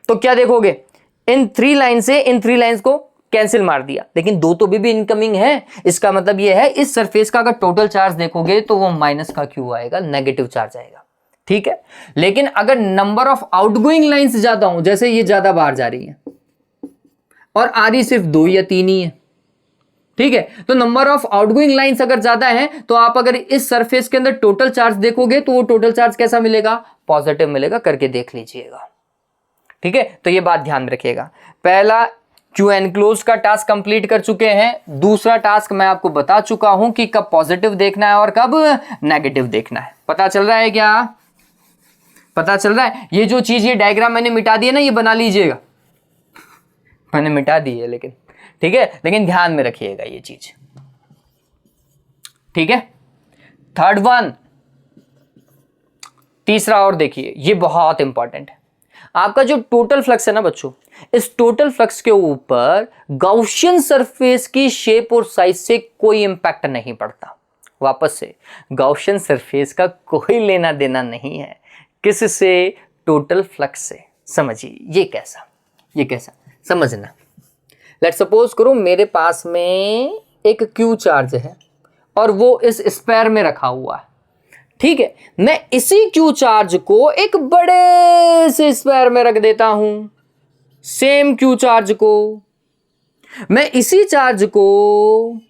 S1: तो क्या देखोगे, इन 3 लाइन से इन 3 लाइंस को कैंसिल मार दिया, लेकिन 2 तो भी इनकमिंग है। इसका मतलब ये है इस सरफेस का अगर टोटल चार्ज देखोगे तो वो माइनस का क्यू आएगा, नेगेटिव चार्ज आएगा। ठीक है, लेकिन अगर नंबर ऑफ आउटगोइंग लाइंस ज्यादा हो, जैसे ये ज्यादा बाहर जा रही है और आ रही सिर्फ 2 या 3 ही है, ठीक है, तो नंबर ऑफ आउटगोइंग लाइंस अगर ज्यादा है तो आप अगर इस सरफेस के अंदर टोटल चार्ज देखोगे तो वो टोटल चार्ज कैसा मिलेगा, पॉजिटिव मिलेगा, करके देख लीजिएगा। ठीक है, तो ये बात ध्यान रखिएगा। पहला क्यू एनक्लोज का टास्क कंप्लीट कर चुके हैं। दूसरा टास्क मैं आपको बता चुका हूं कि कब पॉजिटिव देखना है और कब नेगेटिव देखना है। पता चल रहा है क्या? पता चल रहा है? ये जो चीज, ये डायग्राम मैंने मिटा दिया ना, ये बना लीजिएगा। मैंने मिटा दी है लेकिन, ठीक है, लेकिन ध्यान में रखिएगा ये चीज, ठीक है। थर्ड वन, तीसरा और देखिए, ये बहुत इंपॉर्टेंट है। आपका जो टोटल फ्लक्स है ना बच्चों, इस टोटल फ्लक्स के ऊपर गॉसियन सरफेस की शेप और साइज से कोई इंपैक्ट नहीं पड़ता। वापस से, गॉसियन सरफेस का कोई लेना देना नहीं है, किससे? टोटल फ्लक्स से। समझिए ये कैसा, ये कैसा समझना। लेट सपोज करो मेरे पास में एक क्यू चार्ज है और वो इस स्पेयर में रखा हुआ है, ठीक है। मैं इसी क्यू चार्ज को एक बड़े से स्पेयर में रख देता हूं, सेम क्यू चार्ज को मैं इसी चार्ज को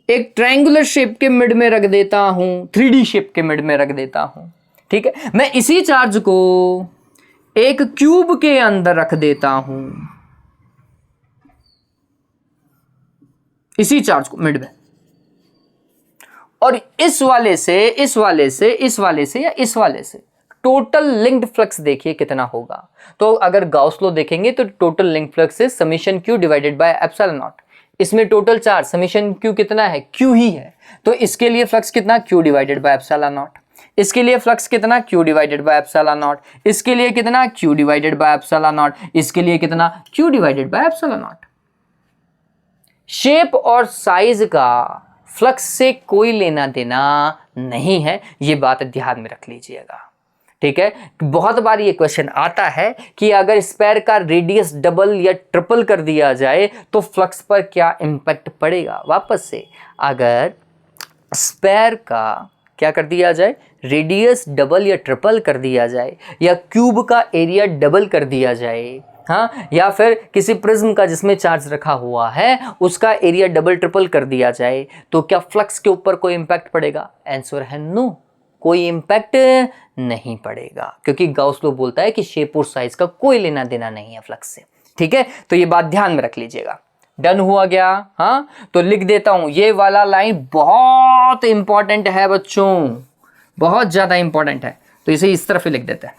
S1: एक ट्रायंगुलर शेप के मिड में रख देता हूं, 3D शेप के मिड में रख देता हूं, ठीक है। मैं इसी चार्ज को एक क्यूब के अंदर रख देता हूं, इसी चार्ज को मिड में, और इस वाले से इस वाले से इस वाले से या इस वाले से टोटल लिंक्ड फ्लक्स देखिए कितना होगा। तो अगर गाउस लॉ देखेंगे तो total linked flux is summation Q divided by epsilon not. इसमें टोटल चार्ज समेशन क्यू कितना है? क्यू ही है, तो इसके लिए फ्लक्स कितना? Q divided by epsilon not. इसके लिए फ्लक्स कितना? Q divided by epsilon not. इसके लिए कितना? Q divided by epsilon not. इसके लिए कितना? Q divided by epsilon not. Shape और साइज का फ्लक्स से कोई लेना देना नहीं है, ये बात ध्यान में रख लीजिएगा, ठीक है। बहुत बार ये क्वेश्चन आता है कि अगर स्पेयर का रेडियस डबल या ट्रिपल कर दिया जाए तो फ्लक्स पर क्या इंपैक्ट पड़ेगा। वापस से, अगर स्पेयर का क्या कर दिया जाए, रेडियस डबल या ट्रिपल कर दिया जाए, या क्यूब का एरिया डबल कर दिया जाए, हाँ, या फिर किसी प्रिज्म का जिसमें चार्ज रखा हुआ है उसका एरिया डबल ट्रिपल कर दिया जाए, तो क्या फ्लक्स के ऊपर कोई इंपैक्ट पड़ेगा? आंसर है नो, कोई इंपैक्ट नहीं पड़ेगा, क्योंकि गाउस लॉ बोलता है कि शेप और साइज का कोई लेना देना नहीं है फ्लक्स से, ठीक है। तो ये बात ध्यान में रख लीजिएगा। डन हुआ गया? हाँ, तो लिख देता हूं, ये वाला लाइन बहुत इंपॉर्टेंट है बच्चों, बहुत ज्यादा इंपॉर्टेंट है, तो इसे इस तरफ ही लिख देते हैं।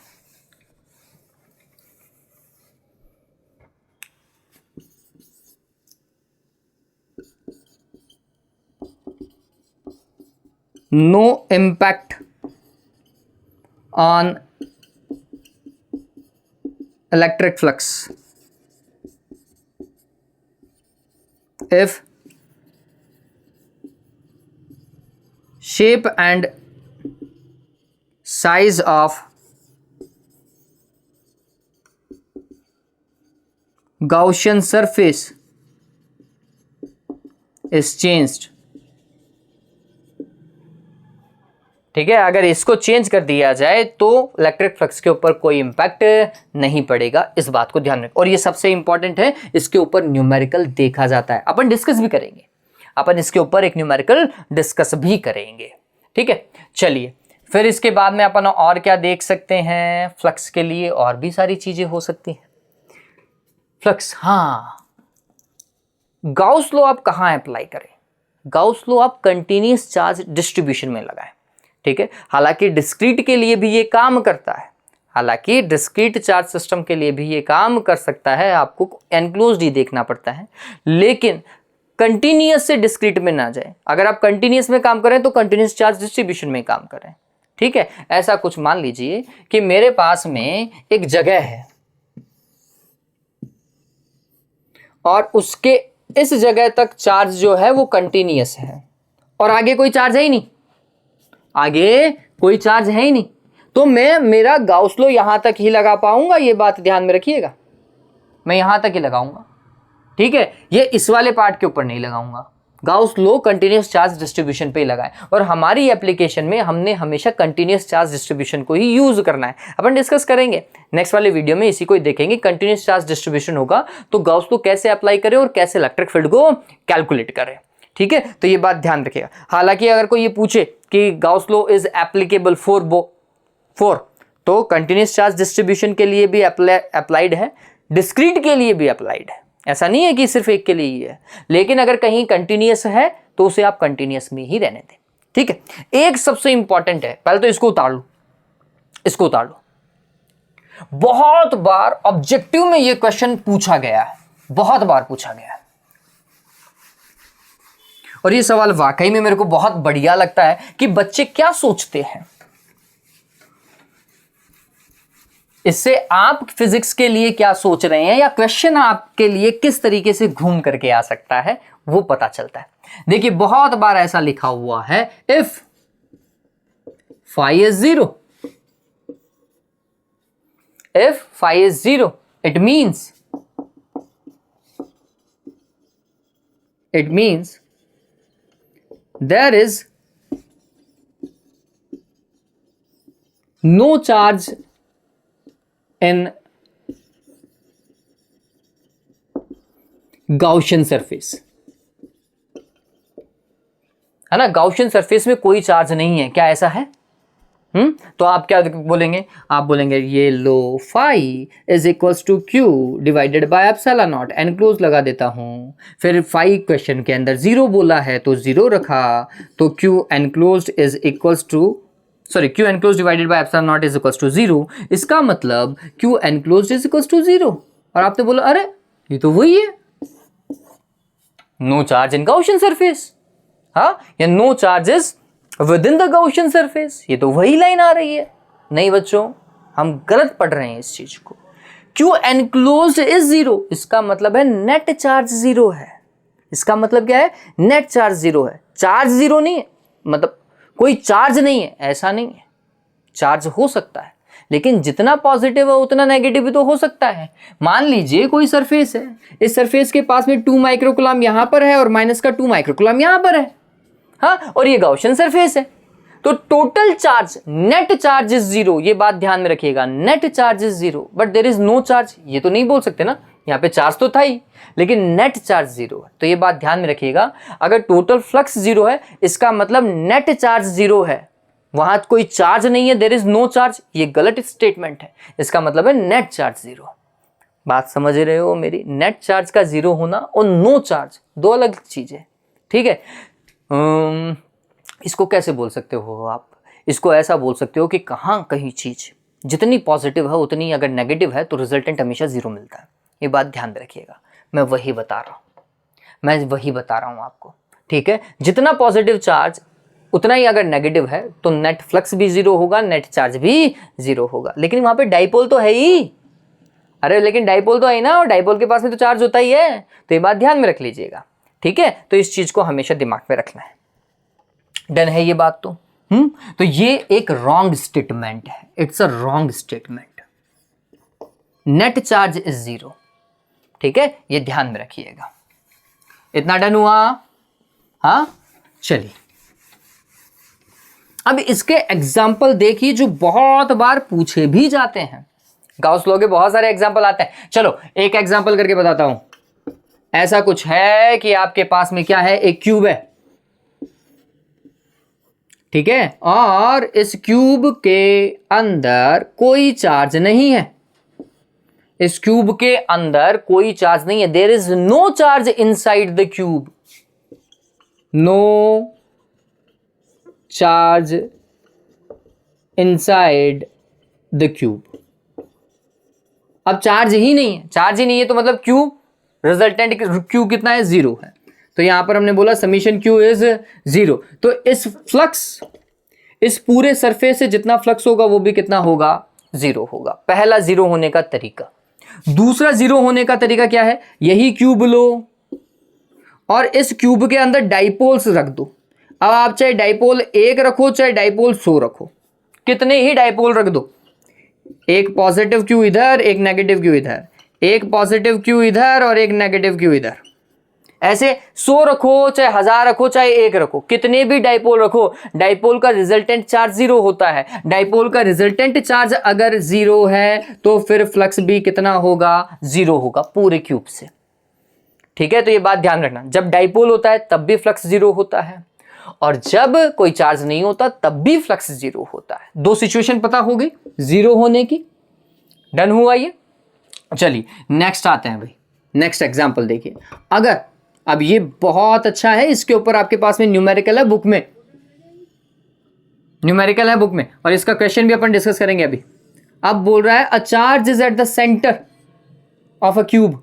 S1: No impact on electric flux if shape and size of Gaussian surface is changed। ठीक है, अगर इसको चेंज कर दिया जाए तो इलेक्ट्रिक फ्लक्स के ऊपर कोई इंपैक्ट नहीं पड़ेगा, इस बात को ध्यान रखें। और ये सबसे इंपॉर्टेंट है, इसके ऊपर न्यूमेरिकल देखा जाता है, अपन डिस्कस भी करेंगे, अपन इसके ऊपर एक न्यूमेरिकल डिस्कस भी करेंगे, ठीक है। चलिए, फिर इसके बाद में अपन और क्या देख सकते हैं? फ्लक्स के लिए और भी सारी चीजें हो सकती हैं। फ्लक्स, हाँ, गाउस लॉ आप कहाँ अप्लाई करें? गाउस लॉ आप कंटिन्यूअस चार्ज डिस्ट्रीब्यूशन में लगाएं, ठीक है। हालांकि डिस्क्रीट के लिए भी ये काम करता है, हालांकि डिस्क्रीट चार्ज सिस्टम के लिए भी ये काम कर सकता है, आपको एनक्लोज्ड ही देखना पड़ता है, लेकिन कंटिन्यूअस से डिस्क्रीट में ना जाए। अगर आप कंटिन्यूअस में काम करें तो कंटिन्यूअस चार्ज डिस्ट्रीब्यूशन में काम करें, ठीक है। ऐसा कुछ मान लीजिए कि मेरे पास में एक जगह है और उसके इस जगह तक चार्ज जो है वो कंटिन्यूअस है और आगे कोई चार्ज है ही नहीं, आगे कोई चार्ज है ही नहीं, तो मैं मेरा गाउस लॉ यहां तक ही लगा पाऊंगा, ये बात ध्यान में रखिएगा, मैं यहां तक ही लगाऊंगा, ठीक है। ये इस वाले पार्ट के ऊपर नहीं लगाऊंगा, Gauss law continuous charge distribution पे ही लगाएं। और हमारी एप्लीकेशन में हमने हमेशा कंटिन्यूअस चार्ज डिस्ट्रीब्यूशन को ही यूज करना है, अपन डिस्कस करेंगे नेक्स्ट वाले वीडियो में, इसी को ही देखेंगे। कंटिन्यूअस चार्ज डिस्ट्रीब्यूशन होगा तो गाउस लॉ कैसे अप्लाई करें और कैसे इलेक्ट्रिक फील्ड को कैलकुलेट करें, ठीक है। तो ये बात ध्यान रखिएगा। हालांकि अगर कोई ये पूछे कि Gauss law is applicable for तो कंटिन्यूअस चार्ज डिस्ट्रीब्यूशन के लिए भी अप्लाइड है, डिस्क्रीट के लिए भी अप्लाइड है, ऐसा नहीं है कि सिर्फ एक के लिए ही है, लेकिन अगर कहीं कंटिन्यूअस है तो उसे आप कंटिन्यूअस में ही रहने दें, ठीक है। एक सबसे इंपॉर्टेंट है, पहले तो इसको उतार लो, इसको उतार लो। बहुत बार ऑब्जेक्टिव में ये क्वेश्चन पूछा गया है, बहुत बार पूछा गया है, और ये सवाल वाकई में मेरे को बहुत बढ़िया लगता है कि बच्चे क्या सोचते हैं। इससे आप फिजिक्स के लिए क्या सोच रहे हैं या क्वेश्चन आपके लिए किस तरीके से घूम करके आ सकता है वो पता चलता है। देखिए बहुत बार ऐसा लिखा हुआ है, if phi is 0, if phi is 0 it means there is no charge in Gaussian surface, है ना। Gaussian surface में कोई चार्ज नहीं है, क्या ऐसा है? तो आप क्या बोलेंगे? आप बोलेंगे ये लो phi is equals to q divided by epsilon naught, enclose लगा देता हूं। फिर फाई क्वेश्चन के अंदर 0 बोला है तो 0 रखा, तो q enclose is equals to q enclose divided by epsilon not is equals to 0। इसका मतलब q enclose is equals to 0। और आपने बोला अरे ये तो वही है, no charge in Gaussian surface, हाँ, या no charges within the Gaussian surface, ये तो वही लाइन आ रही है। नहीं बच्चों, हम गलत पढ़ रहे हैं इस चीज को। क्यू एनक्लोज्ड इज 0, इसका मतलब है नेट चार्ज 0 है। इसका मतलब क्या है? नेट चार्ज 0 है, चार्ज 0 नहीं है, मतलब कोई चार्ज नहीं है, ऐसा नहीं है। चार्ज हो सकता है, लेकिन जितना पॉजिटिव है उतना नेगेटिव भी तो हो सकता है। मान लीजिए कोई सरफेस है, इस सरफेस के पास में 2 माइक्रोकूलम यहां पर है और माइनस का 2 माइक्रोकूलम यहां पर है, हाँ, और ये गाउशियन सरफेस है, तो total charge net charge is 0। ये बात ध्यान में रखिएगा, net charge is 0 but there is no charge, ये तो नहीं बोल सकते ना, यहाँ पे चार्ज तो था ही, लेकिन नेट चार्ज 0 है। तो ये बात ध्यान में रखिएगा, अगर टोटल फ्लक्स 0 है इसका मतलब नेट चार्ज 0 है, वहां कोई चार्ज नहीं है, देयर इज नो चार्ज, ये गलत स्टेटमेंट है। इसका मतलब है नेट चार्ज 0। बात समझ रहे हो मेरी? नेट चार्ज का 0 होना और नो चार्ज दो अलग चीज है, ठीक है। इसको कैसे बोल सकते हो आप? इसको ऐसा बोल सकते हो कि कहाँ कहीं चीज जितनी पॉजिटिव है उतनी अगर नेगेटिव है तो रिजल्टेंट हमेशा 0 मिलता है। ये बात ध्यान रखिएगा, मैं वही बता रहा हूँ आपको, ठीक है। जितना पॉजिटिव चार्ज उतना ही अगर नेगेटिव है तो नेट फ्लक्स भी 0 होगा, नेट चार्ज भी 0 होगा। लेकिन वहां पे डाइपोल तो है ही, अरे लेकिन डाइपोल तो है ना, और डाइपोल के पास में तो चार्ज होता ही है। तो ये बात ध्यान में रख लीजिएगा, ठीक है। तो इस चीज को हमेशा दिमाग में रखना है। डन है ये बात तो? तो ये एक रॉन्ग स्टेटमेंट है, it's a wrong statement. Net charge is 0, ठीक है, ये ध्यान में रखिएगा। इतना डन हुआ? हाँ, चलिए अब इसके एग्जाम्पल देखिए जो बहुत बार पूछे भी जाते हैं। गाउस लॉ के बहुत सारे एग्जाम्पल आते हैं। चलो एक एग्जाम्पल करके बताता हूं। ऐसा कुछ है कि आपके पास में क्या है, एक क्यूब है, ठीक है, और इस क्यूब के अंदर कोई चार्ज नहीं है। इस क्यूब के अंदर कोई चार्ज नहीं है, there is no charge inside the cube, no charge inside the cube. अब चार्ज ही नहीं है, चार्ज ही नहीं है तो मतलब क्यू, रिजल्टेंट क्यू कितना है, 0 है। तो यहां पर हमने बोला समीशन क्यू इज 0। तो इस फ्लक्स, इस पूरे सरफेस से जितना फ्लक्स होगा वो भी कितना होगा, 0 होगा। पहला 0 होने का तरीका। दूसरा 0 होने का तरीका क्या है, यही क्यूब लो और इस क्यूब के अंदर डाइपोल्स रख दो। अब आप चाहे डाइपोल 1 रखो चाहे डाइपोल 100 रखो, कितने ही डाइपोल रख दो, एक पॉजिटिव क्यू इधर, एक नेगेटिव क्यू इधर, एक पॉजिटिव क्यू इधर और एक नेगेटिव क्यू इधर, ऐसे 100 रखो चाहे 1000 रखो चाहे 1 रखो, कितने भी डाइपोल रखो, डाइपोल का रिजल्टेंट चार्ज 0 होता है। डाइपोल का रिजल्टेंट चार्ज अगर 0 है तो फिर फ्लक्स भी कितना होगा, 0 होगा पूरे क्यूब से, ठीक है। तो ये बात ध्यान रखना, जब डाइपोल होता है तब भी फ्लक्स 0 होता है और जब कोई चार्ज नहीं होता तब भी फ्लक्स 0 होता है। दो सिचुएशन पता हो गई 0 होने की। डन हुआ ये? चलिए नेक्स्ट आते हैं भाई, नेक्स्ट एग्जांपल देखिए। अगर अब ये बहुत अच्छा है, इसके ऊपर आपके पास में न्यूमेरिकल है बुक में, न्यूमेरिकल है बुक में, और इसका क्वेश्चन भी अपन डिस्कस करेंगे अभी। अब बोल रहा है a charge is at the centre of a cube.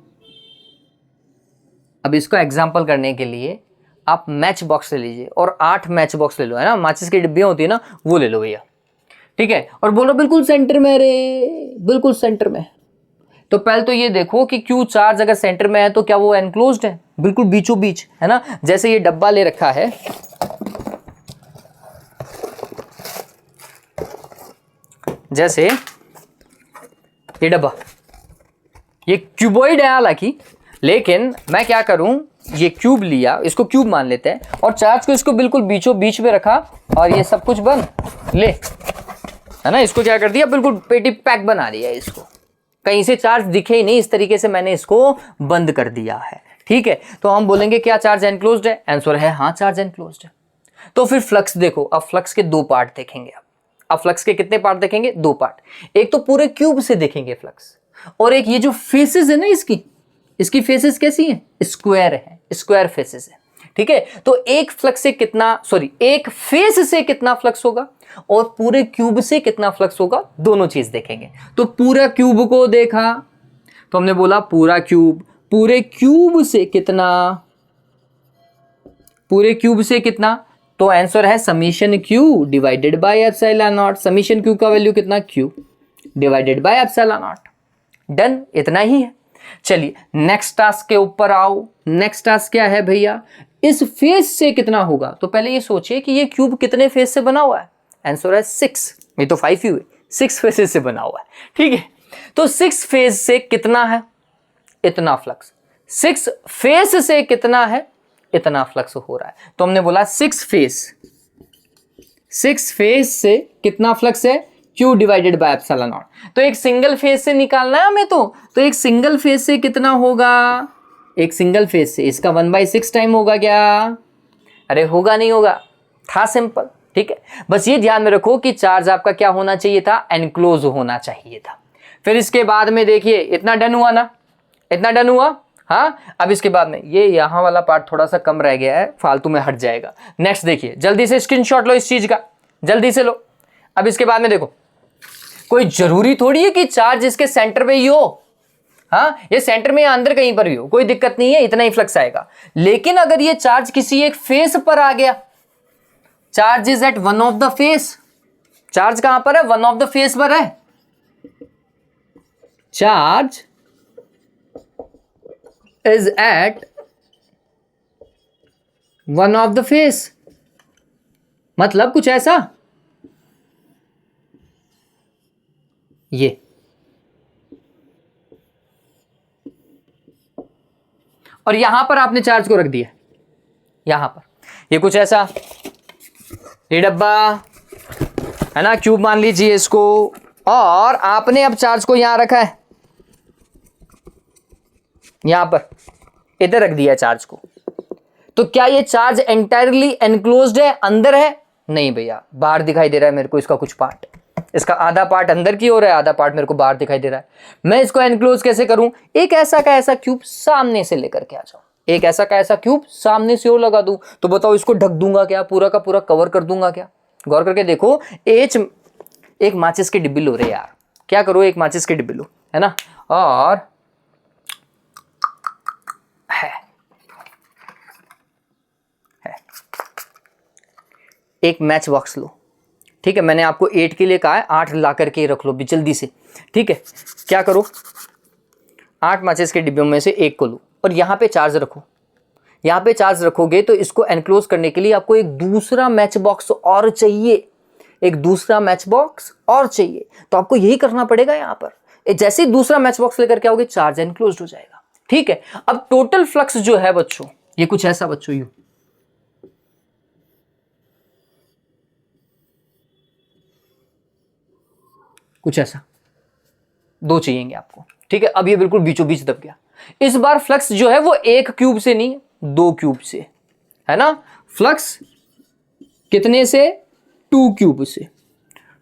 S1: अब इसको एग्जांपल करने के लिए आप मैच बॉक्स ले लीजिए और 8 मैच बॉक्स ले लो, है ना, माचिस की डिब्बियां होती है ना, वो ले लो भैया, ठीक है, और बोलो बिल्कुल सेंटर में, रे बिल्कुल सेंटर में। तो पहले तो ये देखो कि क्यू चार्ज अगर सेंटर में है तो क्या वो एनक्लोज्ड है, बिल्कुल बीचों बीच, है ना। जैसे ये डब्बा ले रखा है, जैसे ये डब्बा, ये क्यूबॉइड है हालांकि, लेकिन मैं क्या करूं, ये क्यूब लिया, इसको क्यूब मान लेते हैं, और चार्ज को इसको बिल्कुल बीचों बीच में रखा, और ये सब कुछ बंद ले, है ना, इसको क्या कर दिया, बिल्कुल पेटी पैक बना दिया इसको, कहीं से चार्ज दिखे ही नहीं, इस तरीके से मैंने इसको बंद कर दिया है, ठीक है। तो हम बोलेंगे क्या चार्ज एनक्लोज्ड है, आंसर है हाँ चार्ज एनक्लोज्ड है। तो फिर फ्लक्स देखो, अब फ्लक्स के 2 पार्ट देखेंगे। अब फ्लक्स के कितने पार्ट देखेंगे, 2 पार्ट। एक तो पूरे क्यूब से देखेंगे फ्लक्स, और एक ये जो फेसेस है ना इसकी फेसेस कैसी है, स्क्वायर है, स्क्वायर फेसेस है, ठीक है। तो एक फ्लक्स से कितना, सॉरी, एक फेस से कितना फ्लक्स होगा और पूरे क्यूब से कितना फ्लक्स होगा, दोनों चीज देखेंगे। तो पूरा क्यूब को देखा तो हमने बोला पूरा क्यूब, पूरे क्यूब से कितना, पूरे क्यूब से कितना, तो आंसर है summation q divided by epsilon naught. Summation q का वैल्यू कितना, Q divided by epsilon not. Done, इतना ही है। चलिए नेक्स्ट टास्क के ऊपर आओ। नेक्स्ट टास्क क्या है भैया, इस फेस से कितना होगा। तो पहले ये सोचिए कि ये क्यूब कितने फेस से बना हुआ है, आंसर है 6, ये तो 5 ही हुए, 6 फेसेस से बना हुआ है, ठीक है। तो 6 फेस से कितना है, इतना फ्लक्स, 6 फेस से कितना है, इतना फ्लक्स हो रहा है। तो हमने बोला 6 फेस से कितना फ्लक्स है, Q divided by epsilon not. तो एक सिंगल फेज से निकालना है हमें, तो एक सिंगल फेज से कितना होगा, एक सिंगल फेज से इसका 1/6 टाइम होगा क्या, अरे होगा नहीं होगा, था सिंपल, ठीक है। बस ये ध्यान में रखो कि चार्ज आपका क्या होना चाहिए था, एनक्लोज होना चाहिए था। फिर इसके बाद में देखिए, इतना डन हुआ ना, इतना डन हुआ, हाँ। अब इसके बाद में ये यहाँ वाला पार्ट थोड़ा सा कम रह गया है, फालतू में हट जाएगा। नेक्स्ट देखिए, जल्दी से स्क्रीनशॉट लो इस चीज का, जल्दी से लो। अब इसके बाद में देखो, कोई जरूरी थोड़ी है कि चार्ज इसके सेंटर पे ही हो, हाँ, ये सेंटर में या अंदर कहीं पर भी हो, कोई दिक्कत नहीं है, इतना ही फ्लक्स आएगा। लेकिन अगर ये चार्ज किसी एक फेस पर आ गया, charge is at one of the face, charge कहां पर है, वन ऑफ द फेस पर है, charge is at one of the face, मतलब कुछ ऐसा, ये और यहां पर आपने चार्ज को रख दिया, यहां पर ये कुछ ऐसा, ये डब्बा है ना, क्यूब मान लीजिए इसको, और आपने अब चार्ज को यहां रखा है, यहां पर इधर रख दिया चार्ज को। तो क्या ये चार्ज एंटायरली एनक्लोज्ड है, अंदर है, नहीं भैया, बाहर दिखाई दे रहा है मेरे को इसका कुछ पार्ट, इसका आधा पार्ट अंदर की ओर है, आधा पार्ट मेरे को बाहर दिखाई दे रहा है। मैं इसको एनक्लोज कैसे करूं, एक ऐसा का ऐसा क्यूब सामने से लेकर के आ जाऊं, एक ऐसा का ऐसा क्यूब सामने से और लगा दूं। तो बताओ इसको ढक दूंगा क्या, पूरा का पूरा कवर कर दूंगा क्या, गौर करके देखो। एक माचिस की डिब्बी लो रे यार, क्या करो, एक माचिस की डिब्बी लो, है ना, और है एक मैच बॉक्स लो, ठीक है। मैंने आपको 8 के लिए कहा है, 8 ला करके रख लो भी जल्दी से, ठीक है। क्या करो, 8 माचिस के डिब्बों में से एक को लो और यहाँ पे चार्ज रखो। यहाँ पे चार्ज रखोगे तो इसको एनक्लोज करने के लिए आपको एक दूसरा मैच बॉक्स और चाहिए, एक दूसरा मैच बॉक्स और चाहिए। तो आपको यही करना पड़ेगा यहाँ पर, जैसे ही दूसरा मैच बॉक्स लेकर के आओगे चार्ज एनक्लोज हो जाएगा, ठीक है। अब टोटल फ्लक्स जो है बच्चों, ये कुछ ऐसा बच्चों, यू कुछ ऐसा, 2 चाहिएंगे आपको, ठीक है। अब ये बिल्कुल बीचों बीच दब गया। इस बार फ्लक्स जो है वो एक क्यूब से नहीं, 2 क्यूब से, है ना। फ्लक्स कितने से, 2 क्यूब से,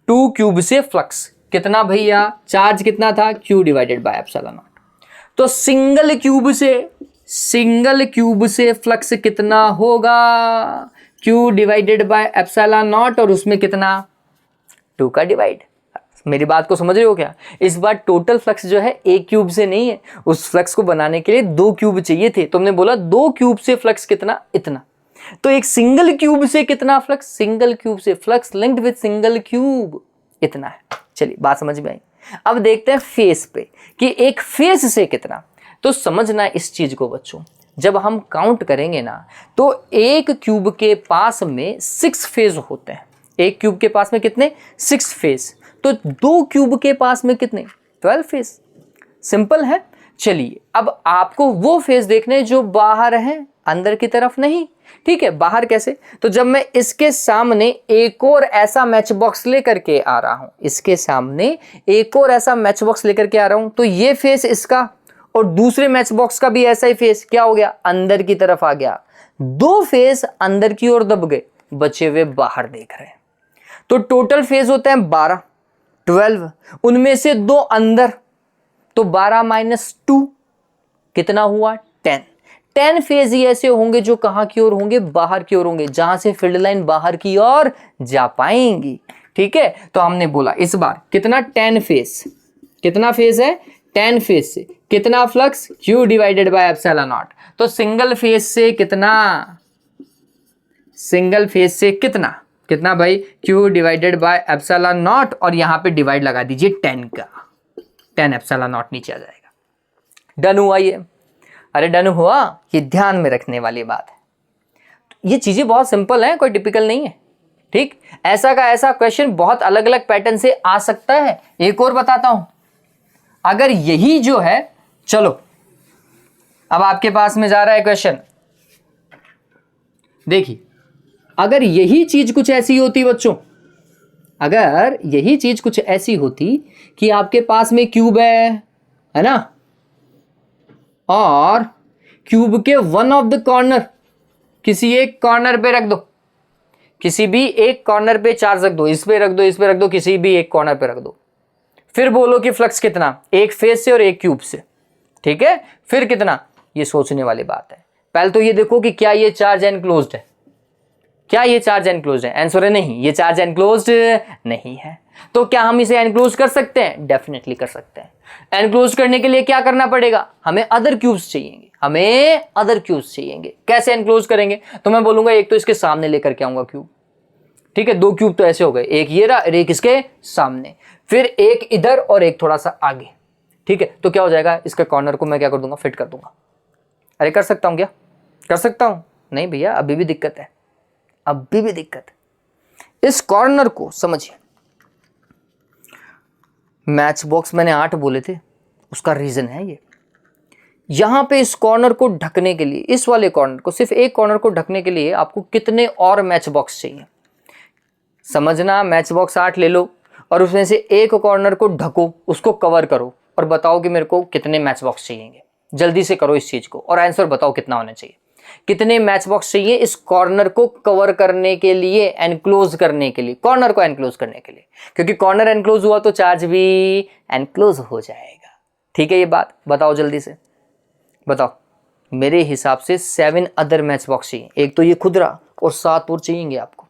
S1: 2 क्यूब से फ्लक्स कितना भैया, चार्ज कितना था, Q divided by epsilon not. तो सिंगल क्यूब से फ्लक्स कितना होगा, Q divided by epsilon not, और उसमें कितना 2 का डिवाइड। मेरी बात को समझ रहे हो क्या? इस बार टोटल फ्लक्स जो है एक क्यूब से नहीं है, उस फ्लक्स को बनाने के लिए 2 क्यूब चाहिए थे। तुमने बोला 2 क्यूब से फ्लक्स कितना, इतना। तो एक सिंगल क्यूब से कितना फ्लक्स, सिंगल क्यूब से flux linked with single cube इतना है। चलिए बात समझ में आई। अब देखते हैं फेस पे कि एक फेस से कितना। तो समझना इस चीज को बच्चों, जब हम काउंट करेंगे ना तो एक क्यूब के पास में 6 फेज होते हैं। एक क्यूब के पास में कितने, 6 फेज। तो 2 क्यूब के पास में कितने, 12 फेज। सिंपल है। चलिए अब आपको वो फेज देखने जो बाहर हैं, अंदर की तरफ नहीं। ठीक है, बाहर कैसे? तो जब मैं इसके सामने एक और ऐसा मैच बॉक्स लेकर के आ रहा हूं, इसके सामने एक और ऐसा मैच बॉक्स लेकर के आ रहा हूं, तो ये फेस इसका और दूसरे मैच बॉक्स का भी ऐसा ही फेस क्या हो गया, अंदर की तरफ आ गया। 2 फेस अंदर की ओर दब गए, बचे हुए बाहर देख रहे हैं। तो टोटल फेज होते हैं 12, 12, उनमें से 2 अंदर, तो 12 माइनस 2 कितना हुआ, 10। 10 फेज ही ऐसे होंगे जो कहां की ओर होंगे, बाहर की ओर होंगे, जहां से फील्ड लाइन बाहर की ओर जा पाएंगी। ठीक है, तो हमने बोला इस बार कितना, 10 फेज। कितना फेज है, 10 फेज से कितना flux, Q divided by epsilon not. तो सिंगल फेज से कितना, सिंगल फेज से कितना, कितना भाई, Q divided by epsilon not, और यहां पे डिवाइड लगा दीजिए 10 का, 10 एप्सिलॉन नॉट नीचे आ जाएगा। डन हुआ ये? अरे डन हुआ, ये ध्यान में रखने वाली बात है। ये चीजें बहुत सिंपल हैं, कोई टिपिकल नहीं है। ठीक, ऐसा का ऐसा क्वेश्चन बहुत अलग अलग पैटर्न से आ सकता है। एक और बताता हूं, अगर यही जो है, चलो अब आपके पास में जा रहा है क्वेश्चन, देखिए अगर यही चीज कुछ ऐसी होती बच्चों, अगर यही चीज कुछ ऐसी होती कि आपके पास में क्यूब है ना, और क्यूब के वन ऑफ द कॉर्नर, किसी एक कॉर्नर पे रख दो, किसी भी एक कॉर्नर पे चार्ज रख दो, इस पे रख दो, इस पे रख दो, किसी भी एक कॉर्नर पे रख दो, फिर बोलो कि फ्लक्स कितना, एक फेज से और एक क्यूब से। ठीक है, फिर कितना, ये सोचने वाली बात है। पहले तो ये देखो कि क्या ये चार्ज एनक्लोज्ड है, क्या ये चार्ज एनक्लोज्ड है? आंसर है नहीं, ये चार्ज एनक्लोज्ड नहीं है। तो क्या हम इसे एनक्लोज कर सकते हैं? डेफिनेटली कर सकते हैं। एनक्लोज करने के लिए क्या करना पड़ेगा, हमें अदर क्यूब्स चाहिए, हमें अदर क्यूब्स चाहिए। कैसे एनक्लोज करेंगे? तो मैं बोलूंगा एक तो इसके सामने लेकर के आऊंगा क्यूब। ठीक है, 2 क्यूब तो ऐसे हो गए, एक ये रहा और एक इसके सामने, फिर एक इधर और एक थोड़ा सा आगे। ठीक है, तो क्या हो जाएगा, इसके कॉर्नर को मैं क्या कर दूंगा, फिट कर दूंगा। अरे कर सकता हूं क्या, कर सकता हूं? नहीं भैया, अभी भी दिक्कत है, अभी भी दिक्कत है। इस कॉर्नर को समझिए, मैच बॉक्स मैंने 8 बोले थे, उसका रीजन है ये। यहां पे इस कॉर्नर को ढकने के लिए, इस वाले कॉर्नर को, सिर्फ एक कॉर्नर को ढकने के लिए आपको कितने और मैच बॉक्स चाहिए? समझना, मैच बॉक्स 8 ले लो और उसमें से एक कॉर्नर को ढको, उसको कवर करो और बताओ कि मेरे को कितने मैच बॉक्स चाहिए। जल्दी से करो इस चीज को और आंसर बताओ कितना होना चाहिए। कितने मैच बॉक्स चाहिए इस कॉर्नर को कवर करने के लिए, एनक्लोज करने के लिए, कॉर्नर को एनक्लोज करने के लिए, क्योंकि कॉर्नर एनक्लोज हुआ तो चार्ज भी एनक्लोज हो जाएगा। ठीक है, ये बात बताओ जल्दी से बताओ। मेरे हिसाब से 7 अदर मैच बॉक्स चाहिए, एक तो ये खुदरा और 7 और चाहिए आपको।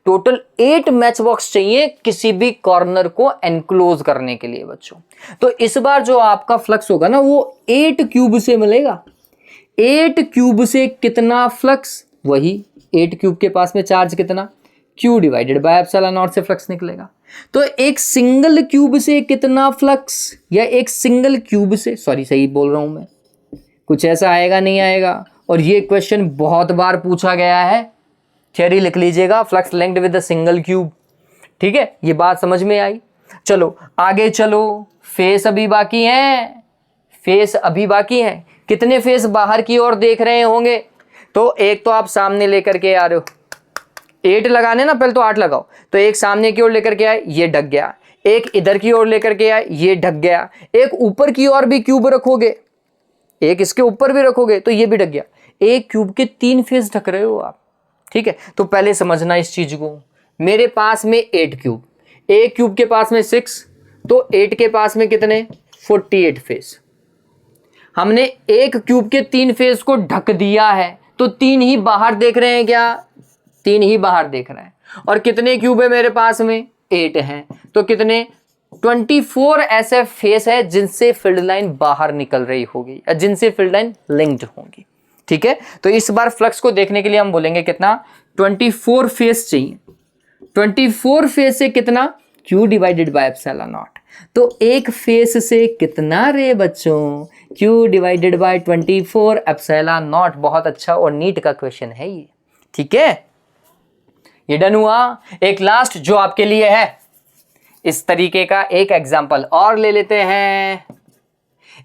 S1: टोटल 8 मैच बॉक्स चाहिए किसी भी कॉर्नर को एनक्लोज करने के लिए बच्चों। तो इस बार जो आपका फ्लक्स होगा ना वो 8 क्यूब से मिलेगा। 8 क्यूब से कितना फ्लक्स, वही 8 क्यूब के पास में चार्ज कितना, Q divided by epsilon not से फ्लक्स निकलेगा। तो एक सिंगल क्यूब से कितना फ्लक्स, या एक सिंगल क्यूब से, सॉरी सही बोल रहा हूं मैं, कुछ ऐसा आएगा नहीं आएगा। और ये क्वेश्चन बहुत बार पूछा गया है, थ्योरी लिख लीजिएगा, flux linked with a single cube. ठीक है, ये बात समझ में आई। चलो आगे चलो, फेस अभी बाकी हैं, फेस अभी बाकी हैं। कितने फेस बाहर की ओर देख रहे होंगे? तो एक तो आप सामने लेकर के आ रहे हो, 8 लगाने ना, पहले तो 8 लगाओ। तो एक सामने की ओर लेकर के आए, ये ढक गया। एक इधर की ओर लेकर के आए, ये ढक गया। एक ऊपर की ओर भी क्यूब रखोगे, एक इसके ऊपर भी रखोगे तो ये भी ढक गया। एक क्यूब के 3 फेस ढक रहे हो आप। ठीक है, तो पहले समझना इस चीज को। मेरे पास में 8 क्यूब, एक क्यूब के पास में 6, तो 8 के पास में कितने, 48 फेस। हमने एक क्यूब के 3 फेस को ढक दिया है, तो 3 ही बाहर देख रहे हैं क्या, 3 ही बाहर देख रहे हैं। और कितने क्यूब है मेरे पास में, 8 हैं। तो कितने 24 ऐसे फेस है जिनसे फील्ड लाइन बाहर निकल रही होगी या जिनसे फील्ड लाइन लिंक्ड होंगी। ठीक है, तो इस बार फ्लक्स को देखने के लिए हम बोलेंगे कितना, 24 फेस चाहिए। 24 फेस से कितना, Q divided by epsilon not. तो एक फेस से कितना रे बच्चों, Q divided by 24 epsilon not. बहुत अच्छा और नीट का क्वेश्चन है ये। ठीक है, ये डन हुआ। एक लास्ट जो आपके लिए है, इस तरीके का एक एग्जांपल और ले लेते हैं।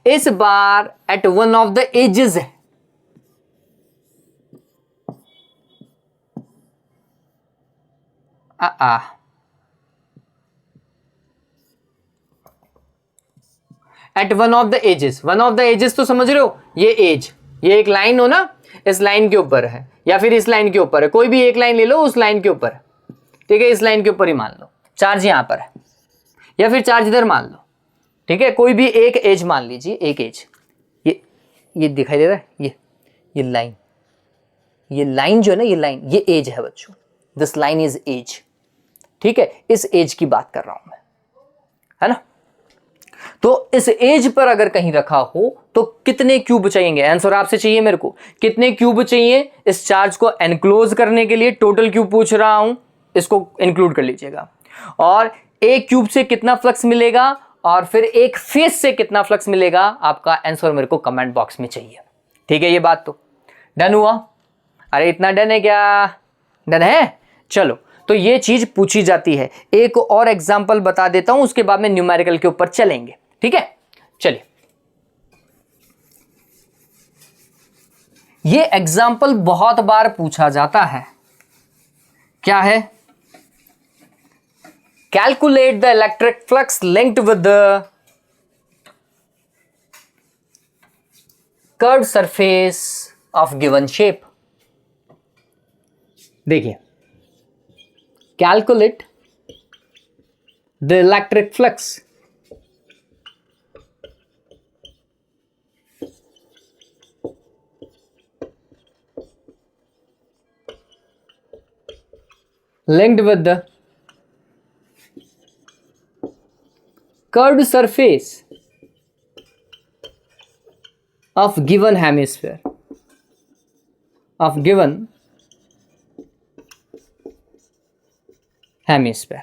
S1: इस बार at one of the edges है, at one of the edges. One of the edges तो समझ रहे हो, ये एज, ये एक लाइन हो ना, इस लाइन के ऊपर है या फिर इस लाइन के ऊपर है, कोई भी एक लाइन ले लो, उस लाइन के ऊपर है। ठीक है, इस लाइन के ऊपर ही मान लो, चार्ज यहां पर है या फिर चार्ज इधर मान लो। ठीक है, कोई भी एक एज मान लीजिए, एक एज, ये दिखाई दे रहा है, ये लाइन, ये लाइन जो है ना, ये लाइन, ये एज है बच्चों। This line is edge. ठीक है, इस एज की बात कर रहा हूं मैं, है ना। तो इस एज पर अगर कहीं रखा हो तो कितने क्यूब चाहिए, आंसर आपसे चाहिए मेरे को, कितने क्यूब चाहिए इस चार्ज को एनक्लोज करने के लिए। टोटल क्यूब पूछ रहा हूं, इसको इंक्लूड कर लीजिएगा। और एक क्यूब से कितना फ्लक्स मिलेगा और फिर एक फेस से कितना फ्लक्स मिलेगा, आपका आंसर मेरे को कमेंट बॉक्स में चाहिए। ठीक है, ये बात तो डन हुआ। अरे इतना डन है क्या, डन है। चलो, तो ये चीज पूछी जाती है। एक और एग्जांपल बता देता हूं, उसके बाद में न्यूमेरिकल के ऊपर चलेंगे। ठीक है, चलिए। ये एग्जांपल बहुत बार पूछा जाता है, क्या है, calculate the electric flux linked with the curved surface of given shape. देखिए, calculate the electric flux linked with the curved surface of given hemisphere, of given hemisphere.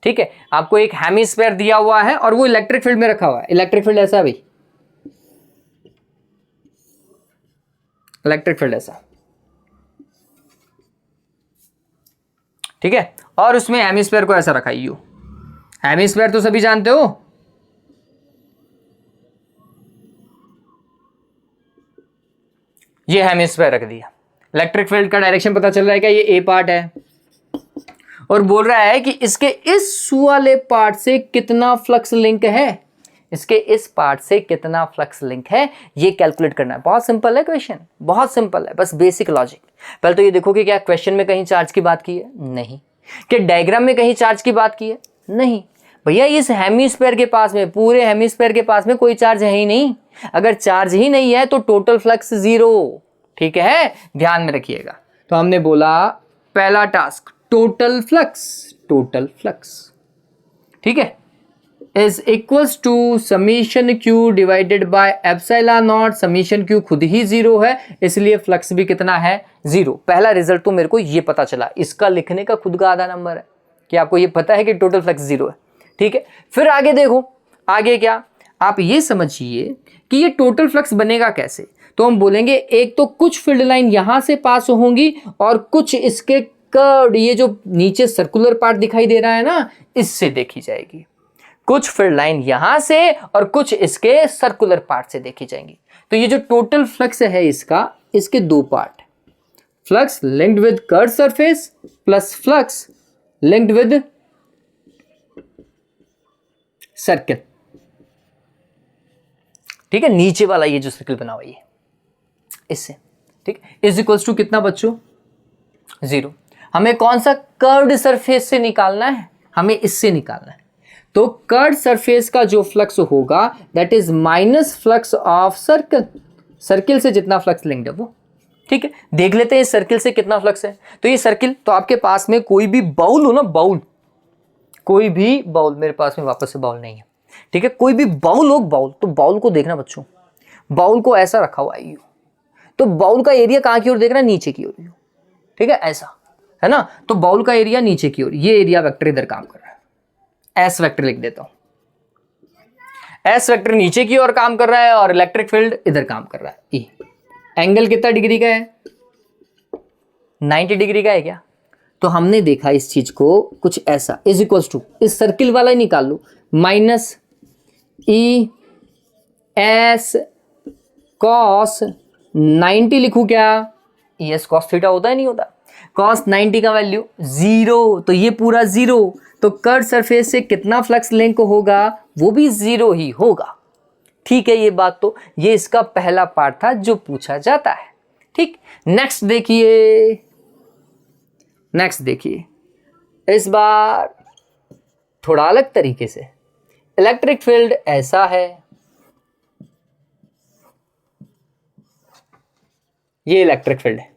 S1: ठीक है, आपको एक हेमिस्फेयर दिया हुआ है और वो इलेक्ट्रिक फील्ड में रखा हुआ है। इलेक्ट्रिक फील्ड ऐसा है भाई, इलेक्ट्रिक फील्ड ऐसा, ठीक है। और उसमें हेमिस्फेयर को ऐसा रखा है यू। हेमिस्फेयर तो सभी जानते हो, ये हेमिस्फेयर रख दिया। इलेक्ट्रिक फील्ड का डायरेक्शन पता चल रहा है क्या, ये ए पार्ट है और बोल रहा है कि इसके इस वाले पार्ट से कितना फ्लक्स लिंक है, इसके इस पार्ट से कितना फ्लक्स लिंक है, ये कैलकुलेट करना है। बहुत सिंपल है क्वेश्चन, बहुत सिंपल है, बस बेसिक लॉजिक। पहले तो ये देखो कि क्या क्वेश्चन में कहीं चार्ज की बात की है, नहीं। क्या डायग्राम में कहीं चार्ज की बात की है, नहीं। भैया इस हेमिस्फीयर के पास में, पूरे हेमिस्फीयर के पास में कोई चार्ज है ही नहीं। अगर चार्ज ही नहीं है तो टोटल फ्लक्स जीरो। ठीक है, ध्यान में रखिएगा। तो हमने बोला पहला task total flux, total flux, ठीक है, is equals to summation q divided by epsilon naught. Summation q खुद ही जीरो है, इसलिए फ्लक्स भी कितना है, जीरो। पहला रिजल्ट तो मेरे को ये पता चला, इसका लिखने का खुद का आधा नंबर है कि आपको ये पता है कि टोटल फ्लक्स जीरो है। ठीक है, फिर आगे देखो, आगे क्या, आप ये समझिए कि ये टोटल फ्लक्स बनेगा कैसे। तो हम बोलेंगे एक तो कुछ फील्ड लाइन यहां से पास होंगी और कुछ इसके कर्व, ये जो नीचे सर्कुलर पार्ट दिखाई दे रहा है ना, इससे देखी जाएगी। कुछ फील्ड लाइन यहां से और कुछ इसके सर्कुलर पार्ट से देखी जाएंगी। तो ये जो टोटल फ्लक्स है इसका, इसके दो part, flux linked with curve surface plus flux linked with circle. ठीक है, नीचे वाला ये जो सर्कल बना हुआ है इससे, ठीक, इज इक्वल्स टू कितना बच्चों, जीरो। हमें कौन सा कर्व्ड सरफेस से निकालना है, हमें इससे निकालना है। तो कर्व्ड सरफेस का जो फ्लक्स होगा that is minus flux of circle. Circle से जितना फ्लक्स लिंक्ड है वो, ठीक है, देख लेते हैं इस सर्किल से कितना फ्लक्स है। तो ये सर्किल, तो आपके पास में कोई भी बाउल हो ना, बाउल, कोई भी बाउल, मेरे पास में वापस से बाउल नहीं है, ठीक है, कोई भी बाउल हो, बाउल, तो बाउल को देखना बच्चों, बाउल को ऐसा रखा हुआ है यूं, तो बाउल का एरिया कहां की ओर देख रहा है, नीचे की ओर, ठीक है, ऐसा है ना। तो बाउल का एरिया नीचे की ओर, ये एरिया वेक्टर इधर काम कर रहा है, एस वेक्टर लिख देता हूं, एस वेक्टर नीचे की ओर काम कर रहा है और इलेक्ट्रिक फील्ड इधर काम कर रहा है। ई एंगल कितना डिग्री का है, 90 डिग्री का है क्या। तो हमने देखा इस चीज को कुछ ऐसा, इज इक्वल्स टू, इस सर्किल वाला ही निकाल लो, माइनस ई एस कॉस 90 लिखूं क्या, ई एस कॉस थीटा होता है नहीं होता, कॉस 90 का वैल्यू 0, तो ये पूरा 0, तो कर्व सरफेस से कितना फ्लक्स लिंक होगा, वो भी 0 ही होगा। ठीक है, ये बात, तो ये इसका पहला पार्ट था जो पूछा जाता है। ठीक, नेक्स्ट देखिए, नेक्स्ट देखिए, इस बार थोड़ा अलग तरीके से, इलेक्ट्रिक फील्ड ऐसा है, ये इलेक्ट्रिक फील्ड है,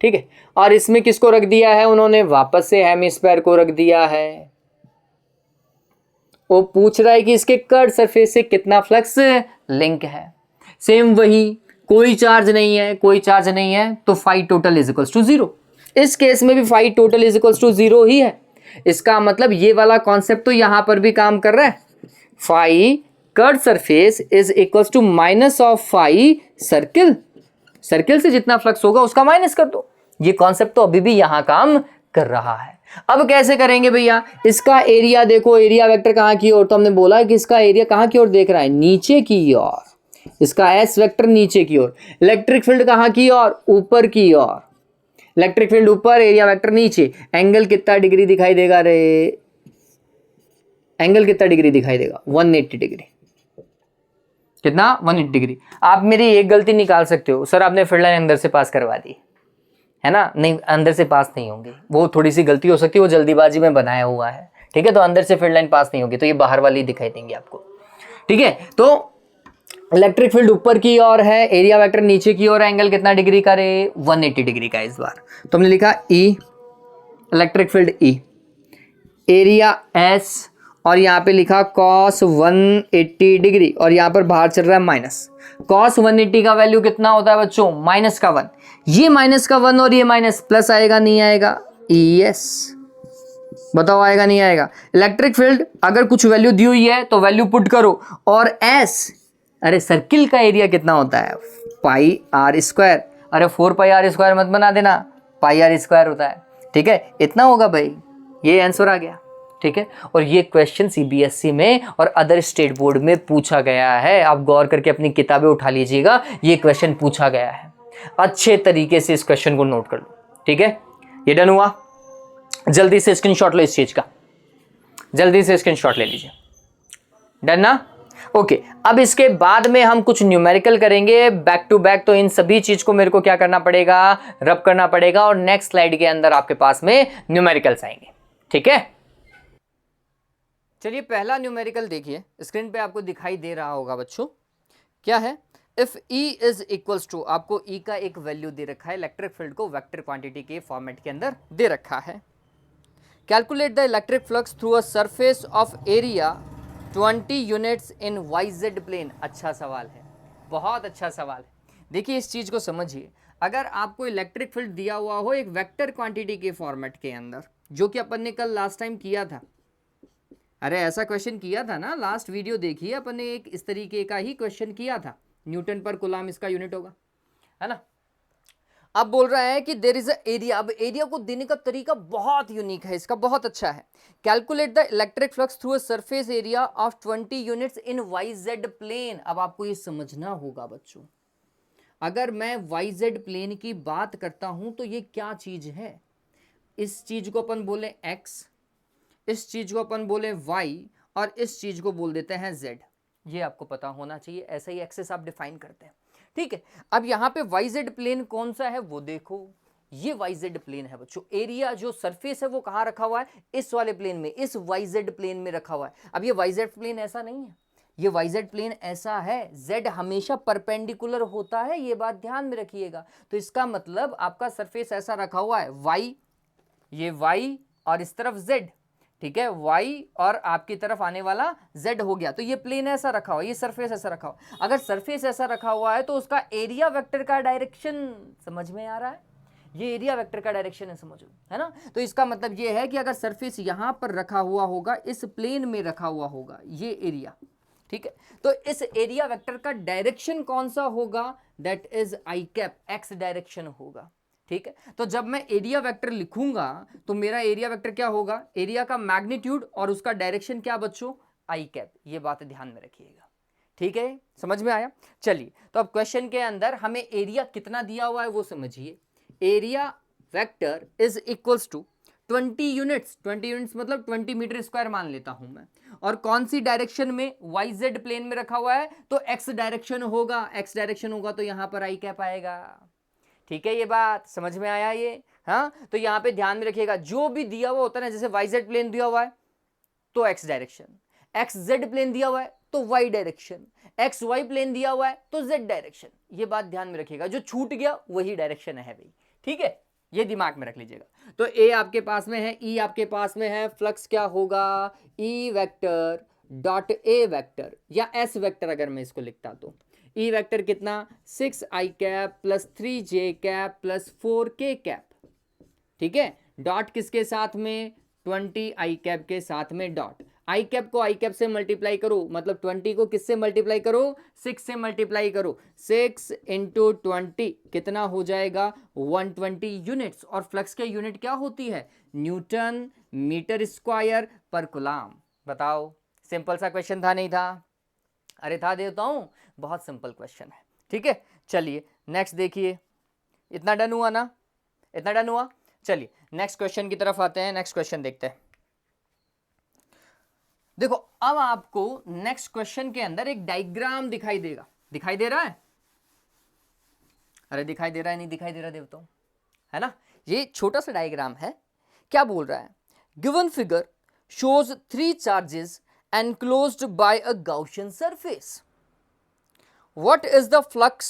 S1: ठीक है, और इसमें किसको रख दिया है उन्होंने, वापस से हेमिस्फीयर को रख दिया है। वो पूछ रहा है कि इसके कर्व सरफेस से कितना फ्लक्स लिंक है, सेम वही, कोई चार्ज नहीं है, कोई चार्ज नहीं है, तो phi total is equals to 0। इस केस में भी phi total is equals to 0 ही है। इसका मतलब ये वाला कॉन्सेप्ट तो यहां पर भी काम कर रहा है, phi curve surface is equals to minus of phi circle, circle से जितना फ्लक्स होगा उसका माइनस कर दो। ये कॉन्सेप्ट तो अभी भी यहां काम कर रहा है। अब कैसे करेंगे भैया, इसका एरिया देखो, एरिया वेक्टर कहां की ओर, तो हमने बोला कि इसका एरिया कहां की ओर देख रहा है, नीचे की ओर, इसका एस वेक्टर नीचे की ओर, इलेक्ट्रिक फील्ड कहां की ओर, ऊपर की ओर, इलेक्ट्रिक फील्ड ऊपर, एरिया वेक्टर नीचे, एंगल कितना डिग्री दिखाई देगा रे, एंगल कितना डिग्री दिखाई देगा, 180 डिग्री, कितना, 180 डिग्री। आप मेरी एक गलती निकाल सकते हो, सर आपने फील्ड लाइन अंदर से पास करवा दी है ना, नहीं, अंदर से पास नहीं होंगे, वो थोड़ी सी गलती हो सकती है, वो जल्दीबाजी में बनाया हुआ है, ठीक है, तो अंदर से फील्ड लाइन पास नहीं होगी, तो ये बाहर वाली दिखाई देंगे आपको, ठीक है। तो इलेक्ट्रिक फील्ड ऊपर की ओर है, एरिया वेक्टर नीचे की ओर, एंगल कितना डिग्री का रे, 180 डिग्री का इस बार, तो हमने लिखा E, electric field E, area S, और यहाँ पे लिखा कॉस 180 डिग्री, और यहाँ पर बाहर चल रहा है माइनस, कॉस 180 का वैल्यू कितना होता है बच्चों, माइनस का 1, ये माइनस का 1 और ये माइनस, प्लस आएगा नहीं आएगा, यस, बताओ आएगा नहीं आएगा। इलेक्ट्रिक फील्ड अगर कुछ वैल्यू दी हुई है तो वैल्यू पुट करो, और एस, अरे सर्किल का एरिया कितना होता है, पाई आर स्क्वायर, अरे 4 पाई आर स्क्वायर मत बना देना, पाई आर स्क्वायर होता है, ठीक है, इतना होगा भाई, ये आंसर आ गया, ठीक है। और ये क्वेश्चन सीबीएसई में और अदर स्टेट बोर्ड में पूछा गया है, आप गौर करके अपनी किताबें उठा लीजिएगा, ये क्वेश्चन पूछा गया है, अच्छे तरीके से इस क्वेश्चन को नोट कर लो, ठीक है। ये डन हुआ, जल्दी से स्क्रीनशॉट लो इस चीज का, जल्दी से स्क्रीनशॉट ले लीजिए, डन ना, ओके। अब इसके बाद में हम कुछ न्यूमेरिकल करेंगे बैक टू बैक, तो इन सभी चीज को मेरे को क्या करना पड़ेगा, रब करना पड़ेगा, और नेक्स्ट स्लाइड के अंदर आपके पास में न्यूमेरिकल्स आएंगे, ठीक है। चलिए पहला न्यूमेरिकल देखिए, स्क्रीन पे आपको दिखाई दे रहा होगा बच्चों, क्या है, if E is equals to, आपको E का एक वैल्यू दे रखा है, इलेक्ट्रिक फील्ड को वेक्टर क्वांटिटी के फॉर्मेट के अंदर दे रखा है, calculate the electric flux through a surface of area 20 units in YZ plane. अच्छा सवाल है, बहुत अच्छा सवाल है। देखिए इस चीज को समझिए, अगर आपको इलेक्ट्रिक फील्ड दिया हुआ हो एक वेक्टर क्वांटिटी के फॉर्मेट के अंदर, जो कि अपन ने कल लास्ट टाइम किया था, अरे ऐसा क्वेश्चन किया था ना, लास्ट वीडियो देखिए, अपन ने एक इस तरीके का ही क्वेश्चन किया था, न्यूटन पर कूलम इसका यूनिट होगा, है ना। अब बोल रहा है कि देयर इज अ एरिया, अब एरिया को देने का तरीका बहुत यूनिक है इसका, बहुत अच्छा है। Calculate the electric flux through a surface area of 20 units in YZ plane. अब आपको ये समझना होगा बच्चों, अगर मैं YZ प्लेन की बात करता हूं तो ये क्या चीज है, इस चीज को अपन बोले x, इस चीज को अपन बोले y, और इस चीज को बोल देते हैं z। ये आपको पता होना चाहिए, ऐसा ही एक्सेस आप डिफाइन करते हैं, ठीक है। अब यहाँ पे YZ प्लेन कौन सा है वो देखो, ये YZ प्लेन है बच्चों, एरिया जो सरफेस है वो कहाँ रखा हुआ है, इस वाले प्लेन में, इस YZ प्लेन में रखा हुआ है। अब ये YZ प्लेन ऐसा नहीं है, ये YZ प्लेन ऐसा है, Z हमेशा परपेंडिकुलर होता है, ये बात ध्यान में रखिएगा। तो इसका मतलब आपका सरफेस ऐसा रखा हुआ है, Y, ये Y और इस तरफ Z, ठीक है, Y और आपकी तरफ आने वाला Z हो गया। तो ये प्लेन ऐसा रखा हुआ, ये सरफेस ऐसा रखा हुआ। अगर सरफेस ऐसा रखा हुआ है तो उसका एरिया वेक्टर का डायरेक्शन समझ में आ रहा है, ये एरिया वेक्टर का डायरेक्शन है, समझो, है ना। तो इसका मतलब ये है कि अगर सरफेस यहां पर रखा हुआ होगा, इस प्लेन में रखा हुआ होगा ये एरिया, ठीक है, तो इस एरिया वेक्टर का डायरेक्शन कौन सा होगा, that is I cap, x direction होगा, ठीक है। तो जब मैं एरिया वेक्टर लिखूंगा तो मेरा एरिया वेक्टर क्या होगा, एरिया का मैग्नीट्यूड और उसका डायरेक्शन क्या बच्चों, आई कैप, ये बात ध्यान में रखिएगा, ठीक है, समझ में आया। चलिए, तो अब क्वेश्चन के अंदर हमें एरिया कितना दिया हुआ है वो समझिए। Area vector is equals to 20 units, 20 units मतलब 20 मीटर स्क्वायर मान लेता हूं मैं, और कौन सी डायरेक्शन में, YZ प्लेन में रखा हुआ है, तो एक्स डायरेक्शन होगा, एक्स डायरेक्शन होगा तो यहां पर आई कैप आएगा, ठीक है, ये बात समझ में आया ये। हाँ, तो यहां पे ध्यान में रखिएगा, जो भी दिया हुआ होता है ना, जैसे YZ प्लेन दिया हुआ है तो एक्स डायरेक्शन, XZ प्लेन दिया हुआ है तो Y डायरेक्शन, XY प्लेन दिया हुआ है तो Z डायरेक्शन, ये बात ध्यान में रखिएगा, जो छूट गया वही डायरेक्शन है भाई, ठीक है, ये दिमाग में रख लीजिएगा। तो ए आपके पास में है, ई आपके पास में है, फ्लक्स क्या होगा, ई वेक्टर डॉट ए वेक्टर या एस वेक्टर, अगर मैं इसको लिखता तो ई वेक्टर कितना, 6 आई कैप प्लस 3 जे कैप प्लस 4 के कैप, ठीक है, डॉट किसके साथ में, 20 आई कैप के साथ में डॉट, आई कैप को आई कैप से मल्टीप्लाई करो, मतलब 20 को किससे मल्टीप्लाई करो, 6 से मल्टीप्लाई करो, 6 इंटू 20 कितना हो जाएगा, 120 यूनिट्स, और फ्लक्स के यूनिट क्या होती है, न्यूटन मीटर स्क्वायर पर कूलम। बताओ, सिंपल सा क्वेश्चन था नहीं था, अरे था, देता हूं, बहुत सिंपल क्वेश्चन है, ठीक है। चलिए नेक्स्ट देखिए, इतना डन हुआ ना, इतना डन हुआ। चलिए नेक्स्ट क्वेश्चन की तरफ आते हैं, नेक्स्ट क्वेश्चन देखते हैं। देखो, अब आपको नेक्स्ट क्वेश्चन के अंदर एक डायग्राम दिखाई देगा, दिखाई दे रहा है, अरे दिखाई दे रहा है, नहीं दिखाई दे रहा देवता, है ना, ये छोटा सा डायग्राम है, क्या बोल रहा है, given figure shows 3 charges enclosed bye a Gaussian surface, what is the flux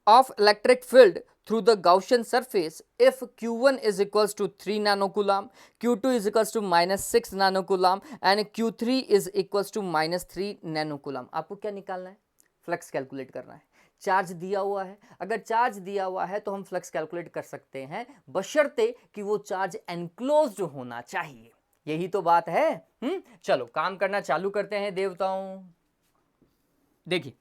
S1: of electric field through the Gaussian surface if Q1 is equals to 3 nanocoulomb, Q2 is equals to minus 6 nanocoulomb and Q3 is equals to minus 3 nanocoulomb। आपको क्या निकालना है, flux calculate करना है। Charge दिया हुआ है, अगर चार्ज दिया हुआ है तो हम फ्लक्स कैलकुलेट कर सकते हैं, बशर्ते कि वो चार्ज एनक्लोज्ड होना चाहिए, यही तो बात है। चलो काम करना चालू करते हैं देवताओं। देखिए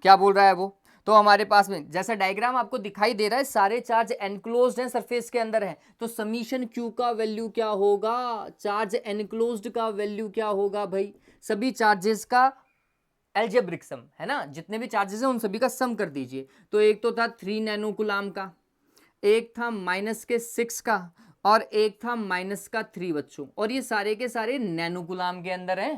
S1: क्या बोल रहा है वो, तो हमारे पास में जैसा डायग्राम आपको दिखाई दे रहा है, सारे चार्ज एनक्लोज्ड हैं, सरफेस के अंदर है, तो समीशन क्यू का वैल्यू क्या होगा, चार्ज एनक्लोज्ड का वैल्यू क्या होगा भाई, सभी चार्जेस का एल्जेब्रिक सम, है ना, जितने भी चार्जेस हैं उन सभी का सम कर दीजिए। तो एक तो था 3 नैनोकुलाम का, एक था माइनस के 6 का, और एक था माइनस का 3 बच्चों, और ये सारे के सारे नैनोकुलाम के अंदर है।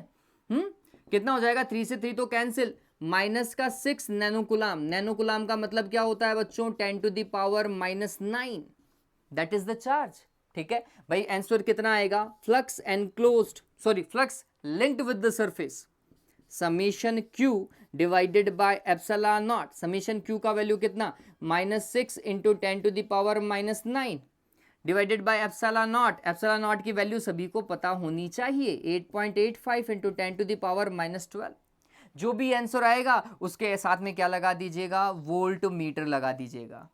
S1: कितना हो जाएगा, 3 से 3 तो कैंसिल, माइनस का 6 नैनोकुलाम, नैनोकुलाम का मतलब क्या होता है बच्चों, 10 to the power -9, that is the charge, ठीक है भाई। आंसर कितना आएगा, flux enclosed, sorry flux linked with the surface, summation q divided by epsilon naught, summation q का वैल्यू कितना, -6 into 10 to the power -9 divided by epsilon naught, epsilon naught की value सभी को पता होनी चाहिए, 8.85 इंटू 10 टू द पावर -12। जो भी आंसर आएगा उसके साथ में क्या लगा दीजिएगा, वोल्ट मीटर लगा दीजिएगा,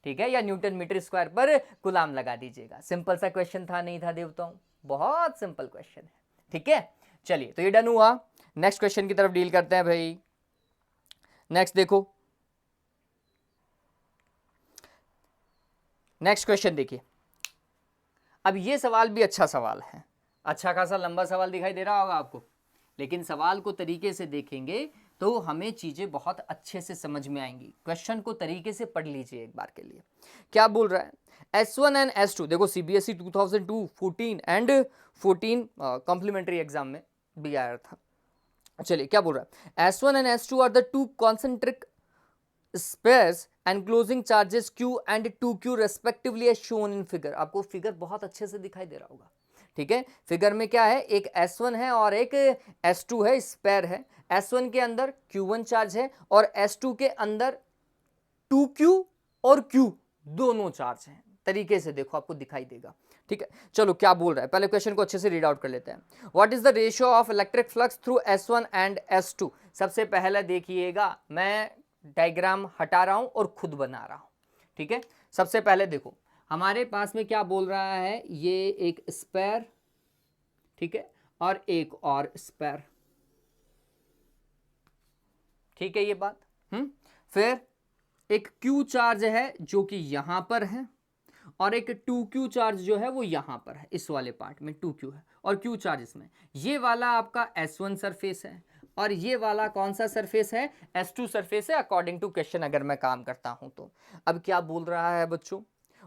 S1: ठीक है, या न्यूटन मीटर स्क्वायर पर कूलम लगा दीजिएगा। सिंपल सा क्वेश्चन था नहीं था देवताओं, बहुत सिंपल क्वेश्चन है, ठीक है। चलिए तो ये डन हुआ, नेक्स्ट क्वेश्चन की तरफ डील करते हैं भाई। नेक्स्ट देखो, नेक्स्ट क्वेश्चन देखिए, अब ये सवाल भी अच्छा सवाल है, अच्छा खासा लंबा सवाल दिखाई दे रहा होगा आपको, लेकिन सवाल को तरीके से देखेंगे तो हमें चीजें बहुत अच्छे से समझ में आएंगी। क्वेश्चन को तरीके से पढ़ लीजिए एक बार के लिए। क्या बोल रहा है, S1 एंड S2, देखो CBSE 2002, 14 एंड 14 कॉम्प्लीमेंट्री एग्जाम में भी आया था। चलिए क्या बोल रहा है, S1 and S2 are the 2 concentric spheres enclosing charges Q and 2Q respectively as shown in figure. आपको फिगर बहुत अच्छे से दिखाई दे रहा होगा, ठीक है, फिगर में क्या है, एक S1 है और एक S2 है, स्पेयर है। S1 के अंदर Q1 चार्ज है और S2 के अंदर 2Q और Q दोनों चार्ज हैं। तरीके से देखो, आपको दिखाई देगा। ठीक है, चलो क्या बोल रहा है, पहले क्वेश्चन को अच्छे से रीड आउट कर लेते हैं। What is the ratio of electric flux through S1 and S2? सबसे पहले देखिएगा, मैं डायग्राम हटा रहा हूं और खुद बना रहा हूं। ठीक है, सबसे पहले देखो हमारे पास में क्या बोल रहा है, ये एक स्पेयर, ठीक है, और एक और स्पेयर। ठीक है ये बात। फिर एक Q चार्ज है जो कि यहां पर है और एक 2Q चार्ज जो है वो यहां पर है, इस वाले पार्ट में 2Q है और Q चार्ज इसमें। ये वाला आपका S1 सरफेस है और ये वाला कौन सा सरफेस है, S2 सरफेस है, अकॉर्डिंग टू क्वेश्चन अगर मैं काम करता हूं तो। अब क्या बोल रहा है बच्चों,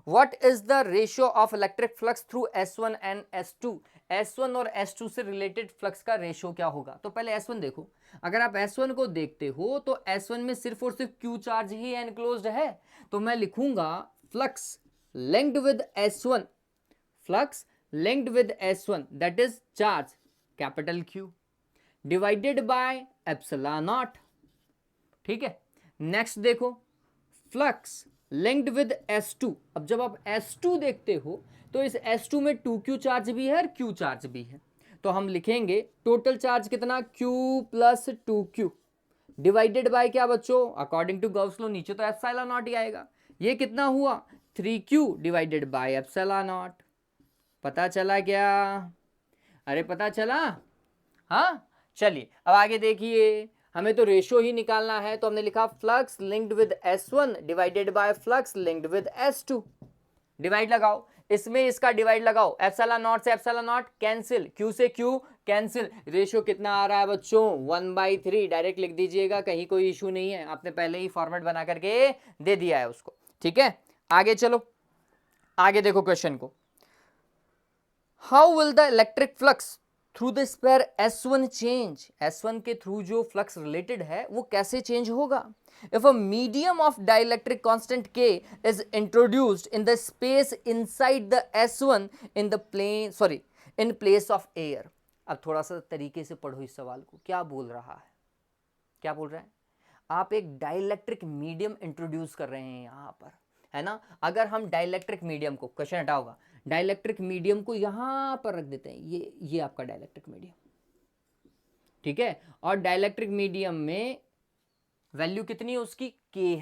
S1: what is the ratio of electric flux through S1 and S2? S1 और S2 से रिलेटेड फ्लक्स का रेशियो क्या होगा? तो पहले S1 देखो, अगर आप S1 को देखते हो तो S1 में सिर्फ और सिर्फ Q चार्ज ही एनक्लोज्ड है, तो मैं लिखूंगा flux linked with S1, flux linked with S1 that is charge capital Q divided by epsilon naught। ठीक है, नेक्स्ट देखो फ्लक्स लिंक्ड विद S2। अब जब आप S2 देखते हो तो इस S2 में 2Q चार्ज भी है और Q चार्ज भी है, तो हम लिखेंगे टोटल चार्ज कितना, Q plus 2Q divided by क्या बच्चों, अकॉर्डिंग टू गॉस लॉ नीचे तो एप्सिलॉन नॉट ही आएगा। ये कितना हुआ, 3Q divided by epsilon not. पता चला क्या? अरे पता चला? हाँ, चलिए अब आगे देखिए, हमें तो रेशियो ही निकालना है, तो हमने लिखा flux linked with S1 divided by flux linked with S2। Divide लगाओ, इसमें इसका डिवाइड लगाओ, एप्सिलॉन नॉट से एप्सिलॉन नॉट कैंसिल, Q से Q कैंसिल, रेशियो कितना आ रहा है बच्चों, 1/3। डायरेक्ट लिख दीजिएगा, कहीं कोई इशू नहीं है, आपने पहले ही फॉर्मेट बना करके दे दिया है उसको। ठीक है, आगे चलो, आगे देखो क्वेश्चन को। How will the electric flux through the sphere S1 change? S1 के थ्रू जो फ्लक्स रिलेटेड है वो कैसे चेंज होगा? If a medium of dielectric constant K is introduced in the space inside the S1 in the plane in place of air. अब थोड़ा सा तरीके से पढ़ो इस सवाल को, क्या बोल रहा है, क्या बोल रहा है, आप एक डाइलेक्ट्रिक मीडियम इंट्रोड्यूस कर रहे हैं यहां पर, है ना। अगर हम डाइलेक्ट्रिक मीडियम को, क्वेश्चन हटा होगा, डाइलेक्ट्रिक मीडियम को यहां पर रख देते हैं, ये आपका डाइलेक्ट्रिक मीडियम, ठीक है, और डाइलेक्ट्रिक मीडियम में वैल्यू कितनी है उसकी, K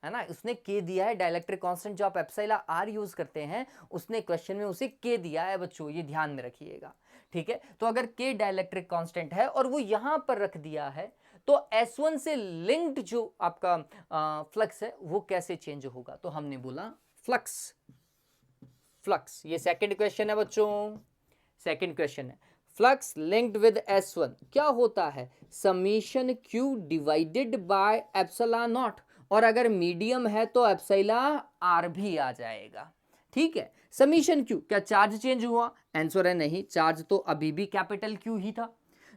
S1: है ना, उसने K दिया है, डाइलेक्ट्रिक कांस्टेंट जो आप एप्सिलॉन R यूज करते हैं उसने क्वेश्चन में उसे K दिया है बच्चों, ये ध्यान में रखिएगा। ठीक है, तो अगर K डाइलेक्ट्रिक कांस्टेंट है और वो यहां पर रख दिया है, तो S1 से लिंक्ड जो आपका फ्लक्स है वो कैसे चेंज होगा, तो हमने बोला फ्लक्स। फ्लक्स, ये सेकंड क्वेश्चन है बच्चों, सेकंड क्वेश्चन है, फ्लक्स लिंक्ड विद S1 क्या होता है, summation Q divided by epsilon not, और अगर मीडियम है तो एप्सिलॉन R भी आ जाएगा। ठीक है, समीशन Q, क्या चार्ज चेंज हुआ, आंसर है नहीं, चार्ज तो अभी भी कैपिटल Q ही था,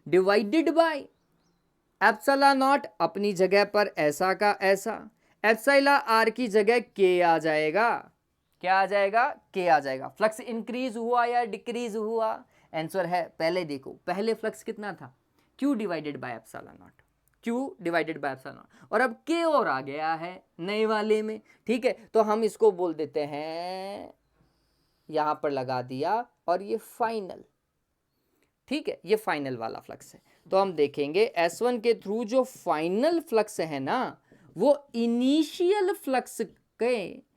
S1: डिवाइडेड बाय एप्सिलॉन नॉट अपनी जगह पर ऐसा का ऐसा, एप्सिलॉन R की जगह K आ जाएगा, क्या आ जाएगा, K आ जाएगा। फ्लक्स इंक्रीज हुआ या डिक्रीज हुआ, आंसर है पहले देखो, पहले फ्लक्स कितना था, Q divided by epsilon not, Q divided by epsilon not, और अब K और आ गया है नए वाले में। ठीक है, तो हम इसको बोल देते हैं, यहां पर लगा दिया, और ये फाइनल, ठीक है, ये फाइनल वाला फ्लक्स है। तो हम देखेंगे S1 के थ्रू जो फाइनल फ्लक्स है ना, वो इनिशियल फ्लक्स के,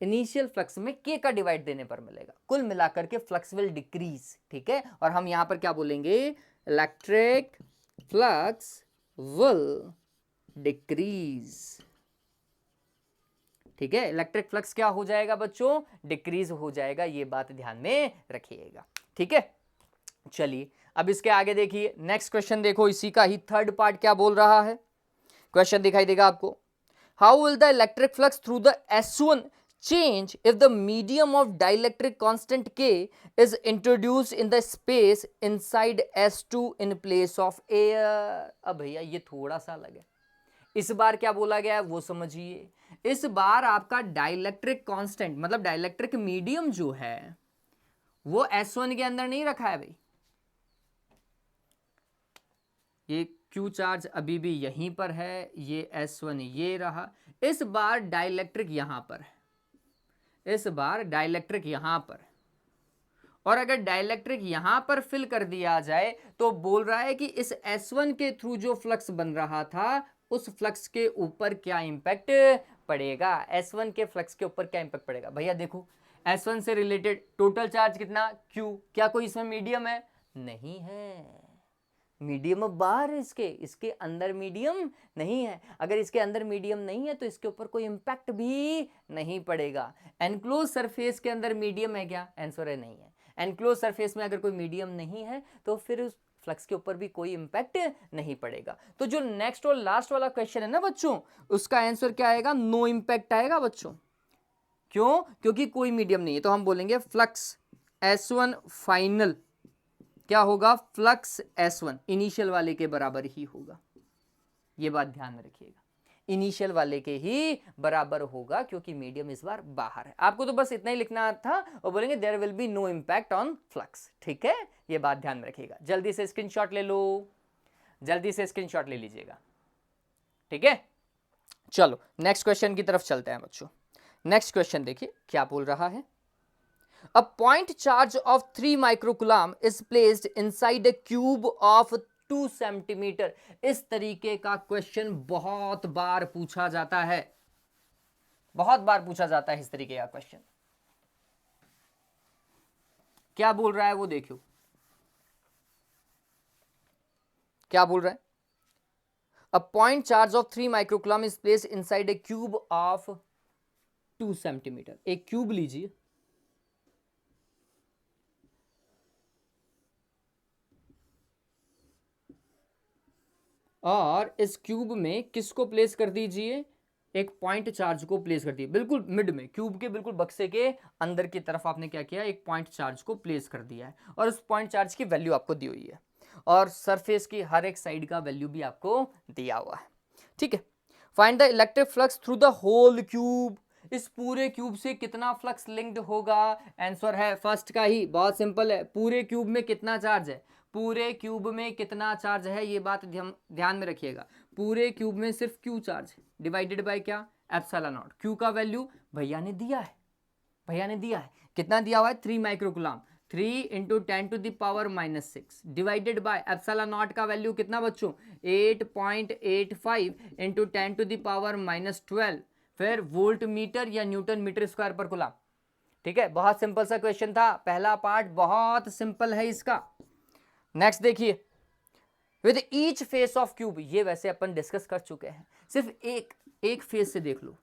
S1: इनिशियल फ्लक्स में K का डिवाइड देने पर मिलेगा, कुल मिलाकर के फ्लक्स विल डिक्रीज। ठीक है, और हम यहां पर क्या बोलेंगे, इलेक्ट्रिक फ्लक्स विल डिक्रीज। ठीक है, इलेक्ट्रिक फ्लक्स क्या हो जाएगा बच्चों, डिक्रीज हो जाएगा, ये बात ध्यान में रखिएगा। ठीक है, चलिए अब इसके आगे देखिए, नेक्स्ट क्वेश्चन देखो, इसी का ही थर्ड पार्ट क्या बोल रहा है, क्वेश्चन दिखाई देगा आपको। How will the electric flux through the S1 change if the medium of dielectric constant K is introduced in the space inside S2 in place of air? अब भैया ये थोड़ा सा अलग है, इस बार क्या बोला गया है वो समझिए। इस बार आपका डाइलेक्ट्रिक कांस्टेंट मतलब डाइलेक्ट्रिक मीडियम जो है वो S1 के अंदर नहीं रखा है भाई। ये Q चार्ज अभी भी यहीं पर है, ये S1 ये रहा। इस बार डाइलेक्ट्रिक यहां पर है, इस बार डाइलेक्ट्रिक यहां पर, और अगर डाइलेक्ट्रिक यहां पर फिल कर दिया जाए तो बोल रहा है कि इस S1 के थ्रू जो फ्लक्स बन रहा था उस फ्लक्स के ऊपर क्या इंपैक्ट पड़ेगा, S1 के फ्लक्स के ऊपर क्या इंपैक्ट पड़ेगा। भैया देखो S1 से रिलेटेड टोटल चार्ज कितना Q, क्या कोई इसमें मीडियम है? नहीं है, मीडियम बाहर है इसके अंदर मीडियम नहीं है। अगर इसके अंदर मीडियम नहीं है तो इसके ऊपर कोई इंपैक्ट भी नहीं पड़ेगा। एनक्लोज सरफेस के अंदर मीडियम है क्या? आंसर है नहीं है। एनक्लोज सरफेस में अगर कोई मीडियम नहीं है तो फिर उस फ्लक्स के ऊपर भी कोई इंपैक्ट नहीं पड़ेगा। तो जो नेक्स्ट और लास्ट वाला क्वेश्चन है ना बच्चों, उसका आंसर क्या आएगा? नो इंपैक्ट आएगा बच्चों। क्यों? क्योंकि कोई मीडियम नहीं है। तो हम बोलेंगे फ्लक्स S1 फाइनल क्या होगा? फ्लक्स S1 इनिशियल वाले के बराबर ही होगा। ये बात ध्यान में रखिएगा, इनिशियल वाले के ही बराबर होगा क्योंकि मीडियम इस बार बाहर है। आपको तो बस इतना ही लिखना था और बोलेंगे there will be no impact on flux. ठीक है, ये बात ध्यान में रखिएगा। जल्दी से स्क्रीनशॉट ले लो, जल्दी से स्क्रीनशॉट ले लीजिएगा। ठीक है, चलो नेक्स्ट क्वेश्चन की तरफ चलते हैं बच्चों। नेक्स्ट क्वेश्चन देखिए क्या बोल रहा है। A point charge of 3 microcoulomb is placed inside a cube of 2 centimetre. इस तरीके का क्वेश्चन बहुत बार पूछा जाता है, बहुत बार पूछा जाता है इस तरीके का क्वेश्चन। क्या बोल रहा है वो देखियो, क्या बोल रहा है? A point charge of 3 microcoulomb is placed inside a cube of 2 centimetre. एक क्यूब लीजिए, और इस क्यूब में किसको प्लेस कर दीजिए? एक पॉइंट चार्ज को प्लेस कर दिए, बिल्कुल मिड में, क्यूब के बिल्कुल बक्से के अंदर की तरफ आपने क्या किया? एक पॉइंट चार्ज को प्लेस कर दिया है, और उस पॉइंट चार्ज की वैल्यू आपको दी हुई है, और सरफेस की हर एक साइड का वैल्यू भी आपको दिया हुआ है। ठीक है, find the electric flux through the whole cube. इस पूरे क्यूब से कितना फ्लक्स लिंक्ड होगा? आंसर है फर्स्ट का ही, बहुत सिंपल है। पूरे क्यूब में कितना चार्ज है? पूरे क्यूब में कितना चार्ज है, ये बात ध्यान में रखिएगा। पूरे क्यूब में सिर्फ क्यू चार्ज डिवाइडेड बाय क्या? Epsilon not. क्यू का वैल्यू भैया ने दिया है, भैया ने दिया है, कितना दिया हुआ है? 3 microcoulomb. 3 into 10 to the power -6 divided by epsilon naught का वैल्यू कितना बच्चों? 8.85 इंटू 10 टू द पावर -12, फिर वोल्ट मीटर या न्यूटन मीटर स्क्वायर पर कूलम। ठीक है, बहुत सिंपल सा क्वेश्चन था, पहला पार्ट बहुत सिंपल है इसका। नेक्स्ट देखिए, with each face of cube, ये वैसे अपन डिस्कस कर चुके हैं, सिर्फ एक फेस से देख लो,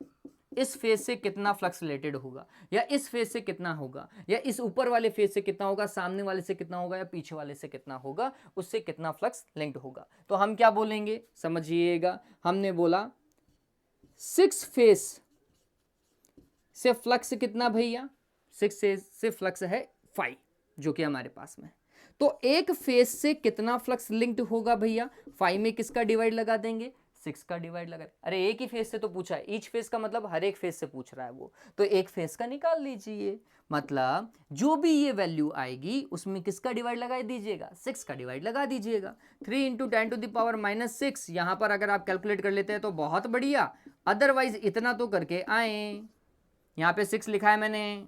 S1: इस फेस से कितना फ्लक्स रिलेटेड होगा, या इस फेस से कितना होगा, या इस ऊपर वाले फेस से कितना होगा, सामने वाले से कितना होगा, या पीछे वाले से कितना होगा, उससे कितना फ्लक्स लिंक्ड होगा। तो हम क्या बोलेंगे समझिएगा, हमने बोला 6 फेस से फ्लक्स कितना भैया? 6 से फ्लक्स है 5 जो कि हमारे पास में। तो एक फेस से कितना फ्लक्स लिंक्ड होगा भैया? 5 में किसका डिवाइड लगा देंगे? 6 का डिवाइड लगा। अरे एक ही फेस से तो पूछा है, ईच फेस का मतलब हर एक फेस से पूछ रहा है वो, तो एक फेस का निकाल लीजिए। मतलब जो भी ये वैल्यू आएगी उसमें किसका डिवाइड लगा दीजिएगा? 6 का डिवाइड लगा दीजिएगा। 3 इंटू 10 टू द पावर -6, यहां पर अगर आप कैलकुलेट कर लेते हैं तो बहुत बढ़िया, अदरवाइज इतना तो करके आए। यहां पे 6 लिखा है मैंने,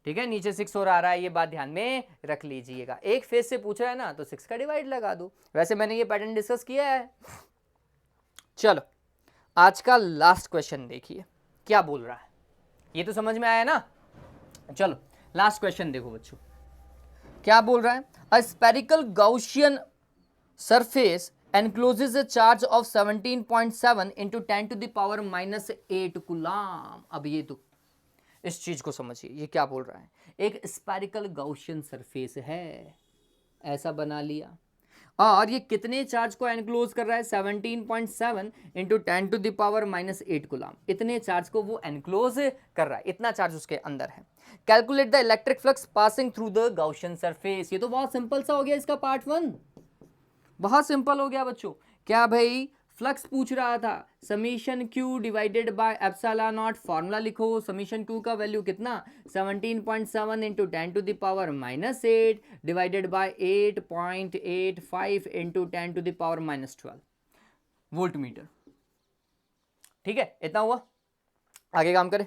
S1: ठीक है, नीचे 6 और आ रहा है, ये बात ध्यान में रख लीजिएगा। एक फेस से पूछ रहा है ना, तो 6 का डिवाइड लगा दो। वैसे मैंने ये पैटर्न डिस्कस किया है। चलो आज का लास्ट क्वेश्चन देखिए क्या बोल रहा है, ये तो समझ में आया ना। चलो लास्ट क्वेश्चन देखो बच्चों, क्या बोल रहा है? A spherical Gaussian surface encloses a charge of 17.7 into 10 to the power -8 coulomb. अब ये तो इस चीज को समझिए, ये क्या बोल रहा है? एक स्फेरिकल गाउसियन सरफेस है, ऐसा बना लिया, और ये कितने चार्ज को एनक्लोज कर रहा है? 17.7 into 10 to the power -8 coulomb. इतने चार्ज को वो एनक्लोज कर रहा है, इतना चार्ज उसके अंदर है। Calculate the electric flux passing through the Gaussian surface. ये तो बहुत सिंपल सा हो गया इसका पार्ट 1, बहुत सिंपल हो गया बच्चों। क्या भाई? फ्लक्स पूछ रहा था, summation q divided by epsilon naught, formula लिखो, समीशन क्यू का वैल्यू कितना 17.7 into 10 to the power -8 divided by 8.85 into 10 to the power -12 volt metre. ठीक है, इतना हुआ। आगे काम करें।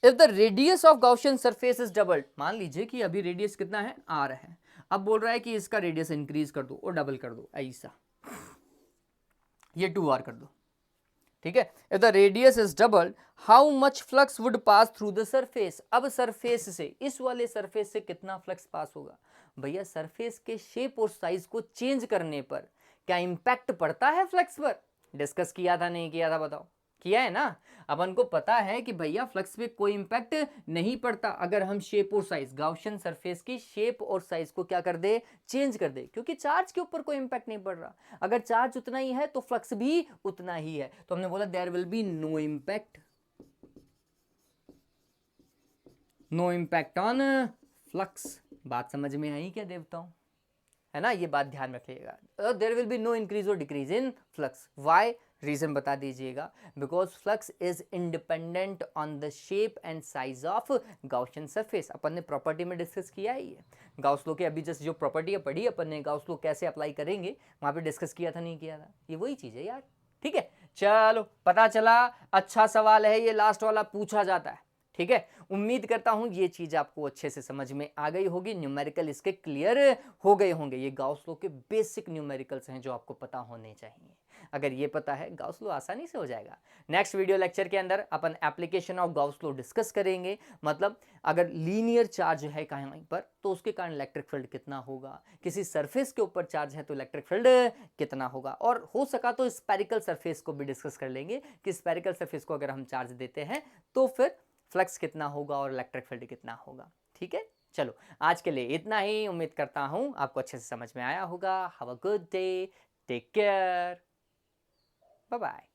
S1: If the radius of Gaussian surface is doubled, मान लीजिए कि अभी रेडियस कितना है r है, अब बोल रहा है कि इसका रेडियस इंक्रीज कर दो और डबल कर दो, ऐसा ये 2r कर दो। ठीक है, if the radius is doubled how much flux would pass through the surface. अब सरफेस से, इस वाले सरफेस से कितना फ्लक्स पास होगा भैया, सरफेस के शेप और साइज को चेंज करने पर क्या इंपैक्ट पड़ता है फ्लक्स पर? डिस्कस किया था नहीं किया था बताओ? किया है ना। अपन को पता है कि भैया फ्लक्स पे कोई इंपैक्ट नहीं पड़ता अगर हम शेप और साइज, गॉसियन सरफेस की शेप और साइज को क्या कर दे, चेंज कर दे, क्योंकि चार्ज के ऊपर कोई इंपैक्ट नहीं पड़ रहा। अगर चार्ज उतना ही है तो फ्लक्स भी उतना ही है, तो हमने बोला there will be no impact, no impact on flux. बात समझ में आई क्या देवताओं? है ना, ये बात ध्यान रखिएगा। There will be no increase और decrease in flux. Why? Reason बता दीजिएगा। Because flux is independent on the shape and size of Gaussian surface. अपन ने प्रॉपर्टी में डिस्कस किया ही है, गाउस लॉ के अभी जस्ट जो प्रॉपर्टी पढ़ी अपन ने, गाउस लॉ कैसे अप्लाई करेंगे वहां पे डिस्कस किया था नहीं किया था, ये वही चीज है यार। ठीक है, चलो पता चला, अच्छा सवाल है ये, लास्ट वाला पूछा जाता है। ठीक है, उम्मीद करता हूं ये चीज आपको अच्छे से समझ में आ गई होगी, न्यूमेरिकल इसके क्लियर हो गए होंगे। ये गाउस लॉ के बेसिक न्यूमेरिकल्स हैं जो आपको पता होने चाहिए। अगर ये पता है, गाउस लॉ आसानी से हो जाएगा। नेक्स्ट वीडियो लेक्चर के अंदर अपन application of Gauss law discuss करेंगे। मतलब अगर लीनियर चार्ज है कहीं पर तो उसके कारण इलेक्ट्रिक फील्ड कितना होगा, किसी सरफेस के ऊपर चार्ज है तो इलेक्ट्रिक फील्ड कितना होगा, और हो सका तो स्फेरिकल सरफेस को भी डिस्कस कर लेंगे कि स्फेरिकल सरफेस को अगर हम चार्ज देते हैं तो फिर फ्लक्स कितना होगा और इलेक्ट्रिक फील्ड कितना होगा। ठीक है, चलो आज के लिए इतना ही। उम्मीद करता हूं आपको अच्छे से समझ में आया होगा। Have a good day, take care, bye bye.